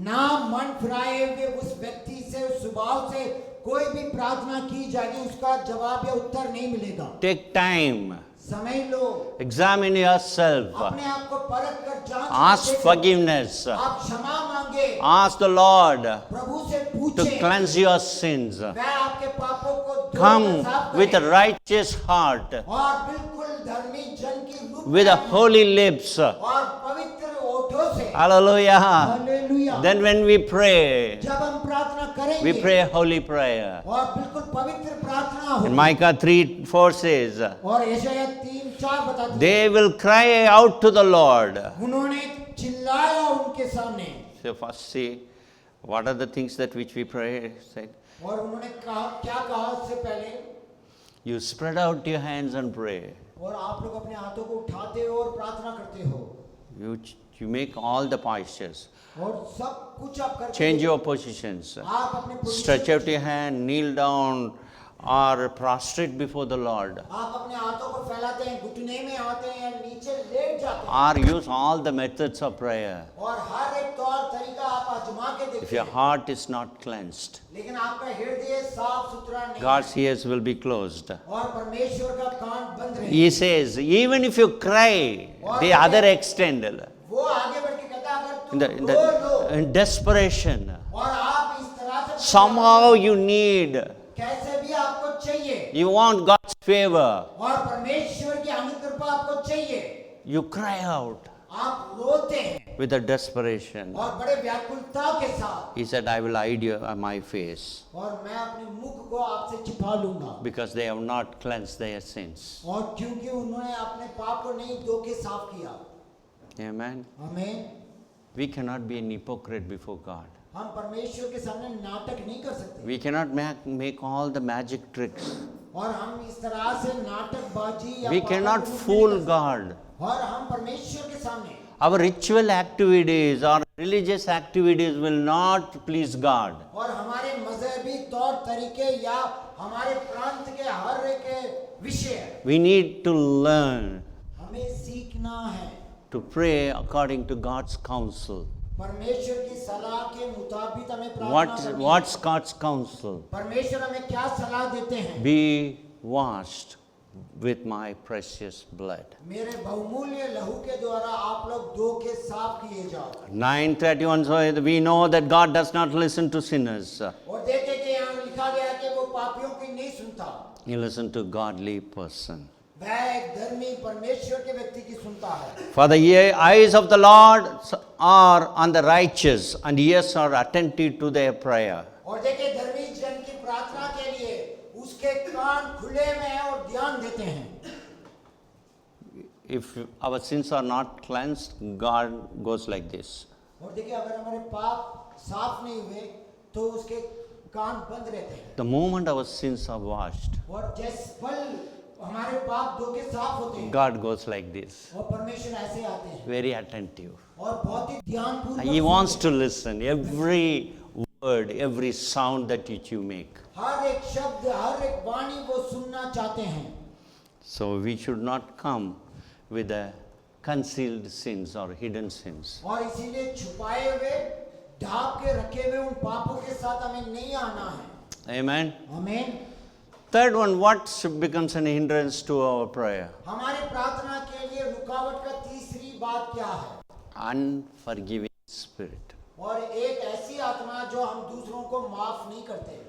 D: ना मन फिराए हुए उस व्यक्ति से उस स्वभाव से कोई भी प्रार्थना की जाएगी उसका जवाब या उत्तर नहीं मिलेगा
C: Take time.
D: समय लो
C: Examine yourself.
D: अपने आप को परख कर जांच
C: Ask
D: करके
C: forgiveness.
D: आप क्षमा मांगे
C: Ask the Lord
D: प्रभु से
C: to
D: पूछे
C: cleanse your sins.
D: वह आपके पापों को धो कर
C: Come
D: साफ
C: with a
D: करे
C: righteous heart,
D: और बिल्कुल धर्मी जन की रूप
C: with a
D: में
C: holy lips.
D: और पवित्र ओठों से
C: Hallelujah.
D: Hallelujah
C: Then when we pray,
D: जब हम प्रार्थना करेंगे
C: we pray a holy prayer.
D: और बिल्कुल पवित्र प्रार्थना हो
C: And Micah 3:4 says,
D: और यशायाह 3:4 बताते हैं
C: they will cry out to the Lord.
D: उन्होंने चिल्लाया उनके सामने
C: So first see, what are the things that which we pray? Said,
D: और उन्होंने कहा क्या कहा इससे पहले
C: you spread out your hands and pray.
D: और आप लोग अपने हाथों को उठाते हो और प्रार्थना करते हो
C: You make all the postures.
D: और सब कुछ आप करके
C: Change your positions.
D: आप अपने position-
C: Stretch out your hand, kneel down, or prostrate before the Lord.
D: आप अपने हाथों को फैलाते हैं घुटने में आते हैं नीचे लेट जाते हैं
C: Or use all the methods of prayer.
D: और हर एक तौर तरीका आप आजमा के
C: If
D: देखते
C: your
D: हैं
C: heart is not cleansed,
D: लेकिन आपका हृदय साफ सुथरा नहीं
C: God's
D: है
C: ears will be closed.
D: और परमेश्वर का कान बंद रहे
C: He says, even if you cry, the other extent,
D: वो आगे बढ़ के कहता है अगर
C: in
D: तुम
C: the,
D: row low
C: in desperation,
D: और आप इस तरह से
C: somehow you need,
D: कैसे भी आपको चाहिए
C: you want God's favor,
D: और परमेश्वर की अनुग्रह कृपा आपको चाहिए
C: you cry out
D: आप रोते हैं
C: with a desperation.
D: और बड़े व्याकुलता के साथ
C: He said, I will hide my face
D: और मैं अपने मुख को आपसे छिपा लूंगा
C: because they have not cleansed their sins.
D: और क्योंकि उन्होंने अपने पाप को नहीं धो के साफ किया
C: Amen.
D: हमें
C: We cannot be an hypocrite before God.
D: हम परमेश्वर के सामने नाटक नहीं कर सकते
C: We cannot make all the magic tricks.
D: और हम इस तरह से नाटकबाजी या
C: We
D: पागल
C: cannot
D: रूप में
C: fool
D: नहीं कर
C: God.
D: सकते। और हम परमेश्वर के सामने
C: Our ritual activities or religious activities will not please God.
D: और हमारे मजहबी तौर तरीके या हमारे प्रांत के हर एक विषय
C: We need to learn
D: हमें सीखना है
C: to pray according to God's counsel.
D: परमेश्वर की सलाह के मुताबिक हमें प्रार्थना करनी है।
C: What's God's counsel?
D: परमेश्वर हमें क्या सलाह देते हैं?
C: Be washed with my precious blood.
D: मेरे बहुमूल्य लहू के द्वारा आप लोग धो के साफ किए जाओ।
C: 9:31, so we know that God does not listen to sinners.
D: और देखे कि यहाँ लिखा गया है कि वो पापियों की नहीं सुनता,
C: He listens to godly person.
D: वह एक धर्मी परमेश्वर के व्यक्ति की सुनता है।
C: For the eyes of the Lord are on the righteous, and ears are attentive to their prayer.
D: और देखिए धर्मी जन की प्रार्थना के लिए उसके कान खुले में हैं और ध्यान देते हैं।
C: If our sins are not cleansed, God goes like this.
D: और देखिए अगर हमारे पाप साफ नहीं हुए तो उसके कान बंद रहते हैं।
C: The moment our sins are washed,
D: और जिस पल हमारे पाप धो के साफ होते हैं
C: God goes like this,
D: और परमेश्वर ऐसे आते हैं
C: very attentive.
D: और बहुत ही ध्यानपूर्वक
C: He wants
D: सुनते
C: to listen every word, every sound that you make.
D: हैं। हर एक शब्द हर एक वाणी वो सुनना चाहते हैं।
C: So we should not come with the concealed sins or hidden sins.
D: और इसीलिए छुपाए हुए ढाप के रखे हुए उन पापों के साथ हमें नहीं आना है।
C: Amen.
D: आमीन।
C: Third one, what becomes an hindrance to our prayer?
D: हमारी प्रार्थना के लिए रुकावट का तीसरी बात क्या है?
C: Unforgiving spirit.
D: और एक ऐसी आत्मा जो हम दूसरों को माफ नहीं करते।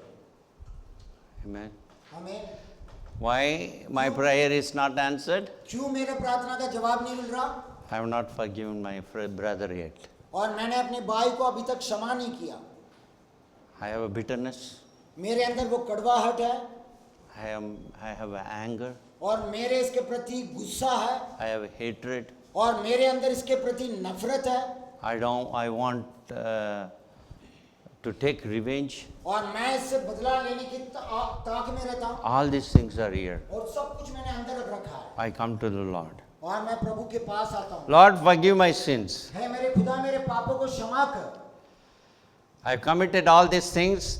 C: Amen.
D: हमें
C: Why my prayer is not answered?
D: क्यों मेरे प्रार्थना का जवाब नहीं मिल रहा?
C: I have not forgiven my brother yet.
D: और मैंने अपने भाई को अभी तक क्षमा नहीं किया।
C: I have a bitterness.
D: मेरे अंदर वो कड़वाहट है
C: I have anger.
D: और मेरे इसके प्रति गुस्सा है
C: I have hatred.
D: और मेरे अंदर इसके प्रति नफरत है
C: I want to take revenge.
D: और मैं इससे बदला लेने की ताक में रहता हूँ।
C: All these things are here.
D: और सब कुछ मैंने अंदर रख रखा है
C: I come to the Lord.
D: और मैं प्रभु के पास आता हूँ।
C: Lord, forgive my sins.
D: है मेरे खुदा मेरे पापों को क्षमा कर।
C: I have committed all these things.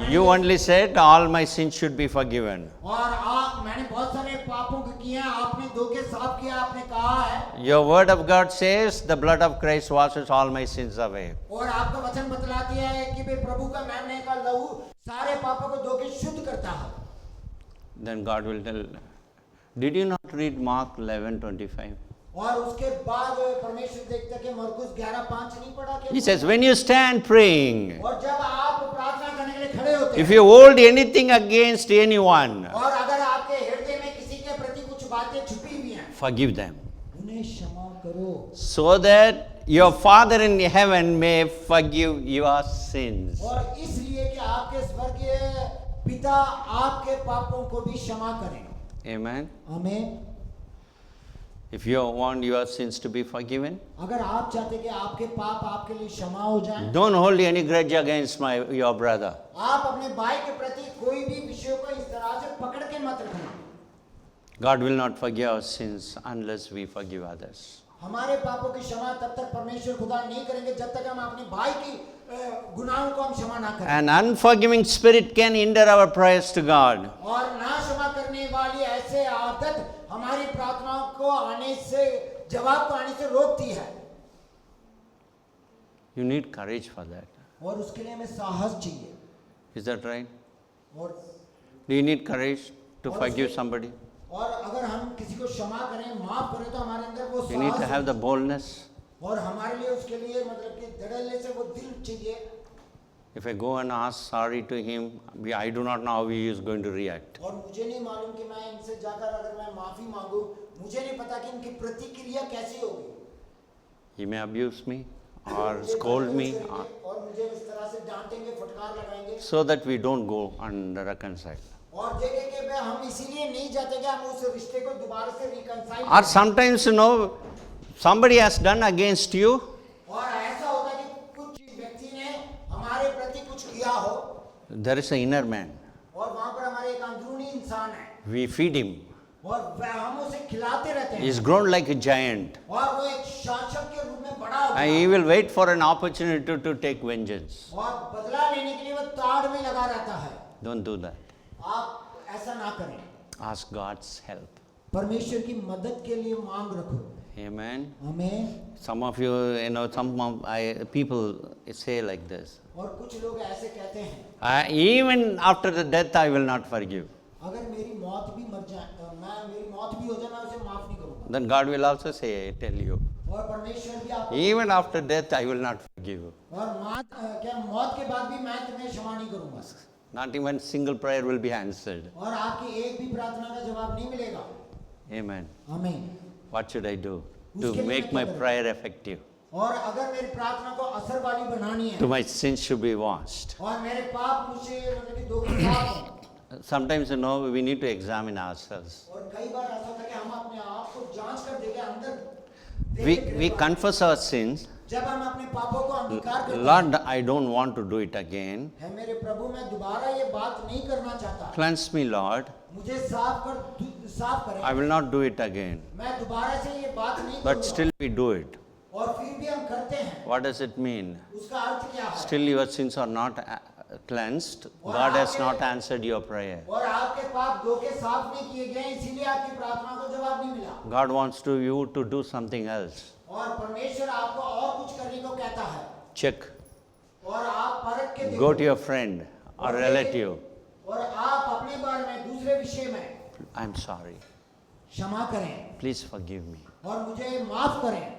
C: You only said all my sins should be forgiven.
D: और आप मैंने बहुत सारे पापों को किए हैं, आपने धो के साफ किया, आपने कहा है।
C: Your word of God says the blood of Christ washes all my sins away.
D: और आपका वचन बतलाती है कि भाई प्रभु का मरने का लहू सारे पापों को धो के शुद्ध करता है।
C: Then God will tell, did you not read Mark 11:25?
D: और उसके बाद परमेश्वर देखता है कि मरकुस 11:5 नहीं पढ़ा
C: He
D: क्या?
C: says, when you stand praying,
D: और जब आप प्रार्थना करने के लिए खड़े होते
C: if
D: हैं
C: you hold anything against anyone,
D: और अगर आपके हृदय में किसी के प्रति कुछ बातें छुपी हुई हैं,
C: forgive them,
D: उन्हें क्षमा करो
C: so that your Father in heaven may forgive your sins.
D: और इसलिए कि आपके स्वर्गीय पिता आपके पापों को भी क्षमा करें।
C: Amen.
D: आमीन।
C: If you want your sins to be forgiven,
D: अगर आप चाहते हैं कि आपके पाप आपके लिए क्षमा हो जाएं,
C: don't hold any grudge against your brother.
D: आप अपने भाई के प्रति कोई भी विषय को इस तरह से पकड़ के मत रखना।
C: God will not forgive our sins unless we forgive others.
D: हमारे पापों की क्षमा तब तक परमेश्वर खुदा नहीं करेंगे जब तक हम अपने भाई की गुनाहों को हम क्षमा ना करें।
C: An unforgiving spirit can hinder our prayers to God.
D: और ना क्षमा करने वाली ऐसे आदत हमारी प्रार्थनाओं को आने से जवाब को आने से रोकती है।
C: You need courage for that.
D: और उसके लिए हमें साहस चाहिए।
C: Is that right?
D: और
C: Do you need courage to forgive somebody?
D: और अगर हम किसी को क्षमा करें माफ करें तो हमारे अंदर वो
C: You need to have the boldness.
D: और हमारे लिए उसके लिए मतलब कि धड़ल्ले से वो दिल चाहिए।
C: If I go and ask sorry to him, I do not know how he is going to react.
D: और मुझे नहीं मालूम कि मैं इनसे जाकर अगर मैं माफी मांगू, मुझे नहीं पता कि इनकी प्रतिक्रिया कैसी होगी।
C: He may abuse me or scold me,
D: और मुझे इस तरह से डांटेंगे, फटकार लगाएंगे।
C: so that we don't go and reconcile.
D: और देखें कि हम इसीलिए नहीं चाहते कि हम उस रिश्ते को दोबारा से reconcile
C: Or sometimes, somebody has done against you,
D: और ऐसा होता है कि कुछ व्यक्ति ने हमारे
C: There is an inner man.
D: और वहाँ पर हमारे एक अंदरूनी इंसान है
C: We feed him.
D: और हम उसे खिलाते रहते हैं
C: He's grown like a giant.
D: और वो एक शासक के रूप में बड़ा हो
C: And
D: गया
C: he will wait for an opportunity to take vengeance.
D: और बदला लेने के लिए वो ताड़ में लगा रहता है।
C: Don't do that.
D: आप ऐसा ना करें,
C: Ask God's help.
D: परमेश्वर की मदद के लिए मांग रखो।
C: Amen.
D: हमें
C: Some of you, some of people say like this.
D: और कुछ लोग ऐसे कहते हैं,
C: Even after the death, I will not forgive.
D: अगर मेरी मौत भी मर जाए, मेरी मौत भी हो जाए, मैं उसे माफ नहीं करूंगा।
C: Then God will also say, tell you.
D: और परमेश्वर भी आपको
C: Even after death, I will not forgive.
D: और क्या मौत के बाद भी मैं तुम्हें क्षमा नहीं करूंगा
C: Not even single prayer will be answered.
D: और आपकी एक भी प्रार्थना का जवाब नहीं मिलेगा।
C: Amen.
D: आमीन।
C: What should I do to
D: उसके लिए
C: make
D: मैं
C: my
D: क्या करूं?
C: prayer effective?
D: और अगर मेरी प्रार्थना को असर वाली बनानी है
C: To my sins should be washed.
D: और मेरे पाप मुझे मतलब कि दो के साथ हों,
C: Sometimes, we need to examine ourselves.
D: और कई बार ऐसा होता है कि हम अपने आप को जांच कर देखें अंदर
C: We confess our sins.
D: जब हम अपने पापों को अंगीकार करते हैं,
C: Lord, I don't want to do it again.
D: है मेरे प्रभु मैं दोबारा ये बात नहीं करना चाहता,
C: Cleanse me, Lord.
D: मुझे साफ करें,
C: I will not do it again.
D: मैं दोबारा से ये बात नहीं
C: But
D: करूंगा।
C: still we do it.
D: और फिर भी हम करते हैं,
C: What does it mean?
D: उसका अर्थ क्या है?
C: Still your sins are not cleansed. God has not answered your prayer.
D: और आपके पाप दो के साफ नहीं किए गए, इसीलिए आपकी प्रार्थना को जवाब नहीं मिला।
C: God wants you to do something else.
D: और परमेश्वर आपको और कुछ करने को कहता है,
C: Check.
D: और आप परख के देखो।
C: Go to your friend or relative.
D: और आप अपने बारे में दूसरे विषय में
C: I'm sorry.
D: क्षमा करें
C: Please forgive me.
D: और मुझे माफ करें।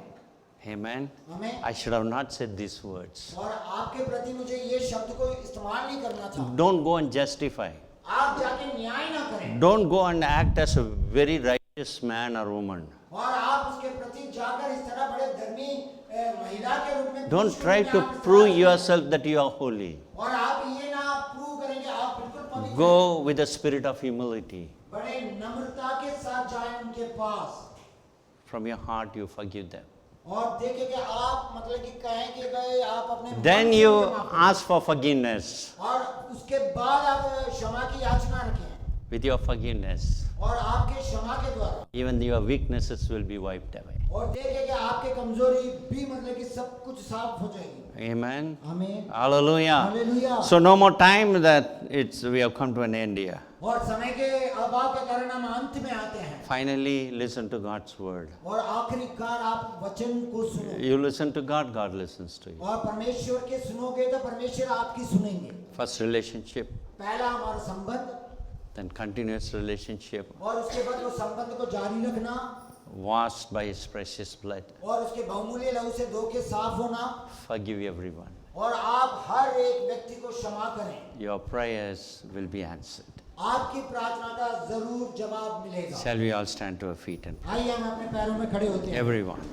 C: Amen.
D: हमें
C: I should have not said these words.
D: और आपके प्रति मुझे ये शब्द को इस्तेमाल नहीं करना था।
C: Don't go and justify.
D: आप जाके न्याय ना करें
C: Don't go and act as a very righteous man or woman.
D: और आप उसके प्रति जाकर इस तरह बड़े धर्मी महिला के रूप में
C: Don't
D: पुरुष
C: try
D: रूप में
C: to
D: आप इस
C: prove
D: तरह-
C: yourself that you are holy.
D: और आप ये ना प्रूव करेंगे आप बिल्कुल पवित्र हैं।
C: Go with the spirit of humility.
D: बड़े नम्रता के साथ जाएं उनके पास
C: From your heart, you forgive them.
D: और देखें कि आप मतलब कि कहें कि भाई आप अपने मन
C: Then
D: से
C: you
D: मुझे माफ करें।
C: ask for forgiveness.
D: और उसके बाद आप क्षमा की याचना रखें
C: With your forgiveness,
D: और आपके क्षमा के द्वारा
C: even your weaknesses will be wiped away.
D: और देखें कि आपके कमजोरी भी मतलब कि सब कुछ साफ हो जाएगी।
C: Amen.
D: आमीन।
C: Hallelujah.
D: Hallelujah.
C: So no more time that we have come to an end here.
D: और समय के अभाव के कारण हम अंत में आते हैं
C: Finally, listen to God's word.
D: और आखिरकार आप वचन को सुनो
C: You listen to God, God listens to you.
D: और परमेश्वर के सुनोगे तो परमेश्वर आपकी सुनेंगे।
C: First relationship,
D: पहला हमारा संबंध
C: then continuous relationship,
D: और उसके बाद वो संबंध को जारी रखना
C: washed by His precious blood.
D: और उसके बहुमूल्य लहू से धो के साफ होना
C: Forgive everyone.
D: और आप हर एक व्यक्ति को क्षमा करें।
C: Your prayers will be answered.
D: आपकी प्रार्थना का जरूर जवाब मिलेगा।
C: Shall we all stand to our feet and pray?
D: आइए हम अपने पैरों में खड़े होते हैं।
C: Everyone,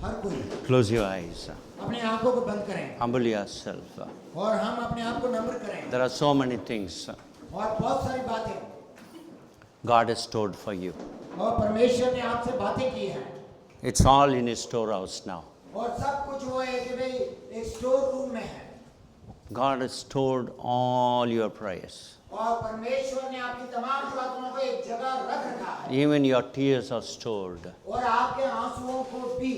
D: हर कोई
C: close your eyes.
D: अपने आंखों को बंद करें
C: Humble yourself.
D: और हम अपने आप को नम्र करें
C: There are so many things
D: और बहुत सारी बातें
C: God has stored for you.
D: और परमेश्वर ने आपसे बातें की हैं
C: It's all in His storehouse now.
D: और सब कुछ वो है कि भाई एक स्टोर रूम में है
C: God has stored all your prayers.
D: और परमेश्वर ने आपकी तमाम प्रार्थनाओं को एक जगह रख रखा है
C: Even your tears are stored.
D: और आपके आंसुओं को भी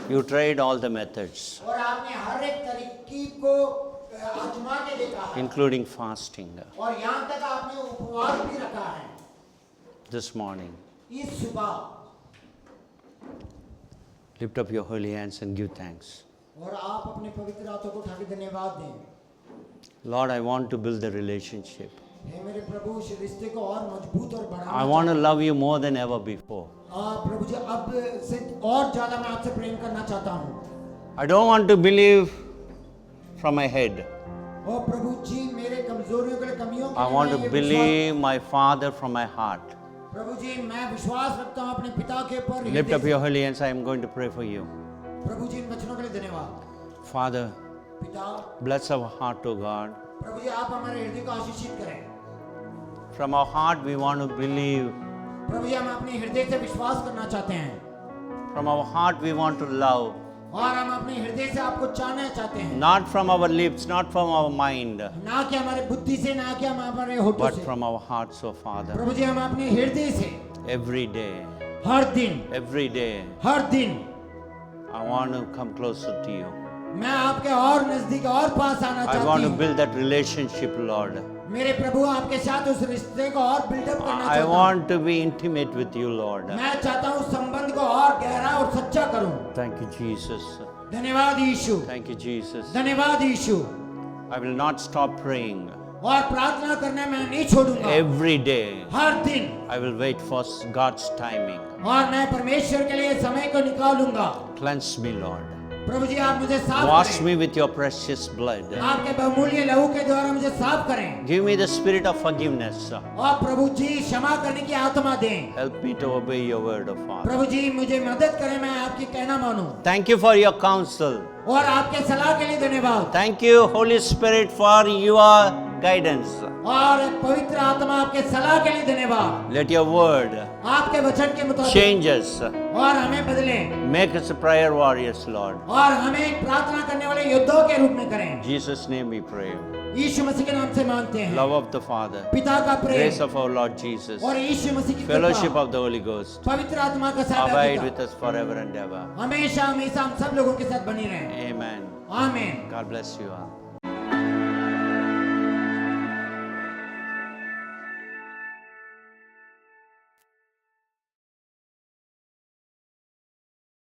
C: You tried all the methods,
D: और आपने हर एक तरकीब को आजमा के देखा है
C: including fasting.
D: और यहाँ तक आपने उपवास भी रखा है
C: This morning,
D: इस सुबह
C: lift up your holy hands and give thanks.
D: और आप अपने पवित्र हाथों को उठा के धन्यवाद दें।
C: Lord, I want to build the relationship.
D: हे मेरे प्रभु इस रिश्ते को और मजबूत और बढ़ाना
C: I want to love you more than ever before.
D: प्रभु जी अब से और ज्यादा मैं आपसे प्रेम करना चाहता हूँ
C: I don't want to believe from my head.
D: और प्रभु जी मेरे कमजोरियों के लिए कमियों के
C: I
D: लिए
C: want
D: मैं
C: to
D: ये
C: believe my Father from my heart.
D: विश्वास- प्रभु जी मैं विश्वास रखता हूँ अपने पिता के ऊपर
C: Lift up
D: हृदय
C: your holy hands. I am going to pray for you.
D: से। प्रभु जी इन वचनों के लिए धन्यवाद
C: Father,
D: पिता
C: bless our heart, O God.
D: प्रभु जी आप हमारे हृदय को आशीषित करें
C: From our heart, we want to believe.
D: प्रभु जी हम अपने हृदय से विश्वास करना चाहते हैं
C: From our heart, we want to love.
D: और हम अपने हृदय से आपको चाहना चाहते हैं,
C: not from our lips, not from our mind,
D: ना कि हमारे बुद्धि से, ना कि हम हमारे होठों
C: but
D: से।
C: from our hearts, oh Father.
D: प्रभु जी, हम अपने हृदय से
C: Every day,
D: हर दिन,
C: every day,
D: हर दिन
C: I want to come closer to you.
D: मैं आपके और नजदीक और पास आना
C: I
D: चाहती
C: want to
D: हूँ।
C: build that relationship, Lord.
D: मेरे प्रभु, आपके साथ उस रिश्ते को और बिल्डअप करना
C: I
D: चाहता हूँ।
C: want to be intimate with you, Lord.
D: मैं चाहता हूँ संबंध को और गहरा और सच्चा करूँ।
C: Thank you, Jesus.
D: धन्यवाद यीशु,
C: Thank you, Jesus.
D: धन्यवाद यीशु।
C: I will not stop praying.
D: और प्रार्थना करने में नहीं छोड़ूंगा।
C: Every day,
D: हर दिन,
C: I will wait for God's timing.
D: और मैं परमेश्वर के लिए समय को निकालूंगा।
C: Cleanse me, Lord.
D: प्रभु जी, आप मुझे साफ
C: Wash
D: करें।
C: me with your precious blood.
D: आपके बहुमूल्य लहू के द्वारा मुझे साफ करें।
C: Give me the spirit of forgiveness.
D: और प्रभु जी, क्षमा करने की आत्मा दें।
C: Help me to obey your word, O Father.
D: प्रभु जी, मुझे मदद करें, मैं आपकी कहना मानूं।
C: Thank you for your counsel.
D: और आपके सलाह के लिए धन्यवाद।
C: Thank you, Holy Spirit, for your guidance.
D: और पवित्र आत्मा, आपके सलाह के लिए धन्यवाद।
C: Let your word
D: आपके वचन के मुताबिक
C: change us.
D: और हमें बदलें,
C: Make us prayer warriors, Lord.
D: और हमें एक प्रार्थना करने वाले योद्धाओं के रूप में करें।
C: In Jesus' name we pray.
D: यीशु मसीह के नाम से मांगते हैं।
C: Love of the Father.
D: पिता का
C: Grace
D: Prem
C: of our Lord Jesus.
D: और यीशु मसीह की
C: Fellowship
D: कृपा,
C: of the Holy Ghost.
D: पवित्र आत्मा का
C: Abide
D: सहभागिता
C: with us forever and ever.
D: हमेशा हमेशा हम सब लोगों के साथ बनी रहे।
C: Amen.
D: आमीन।
C: God bless you all.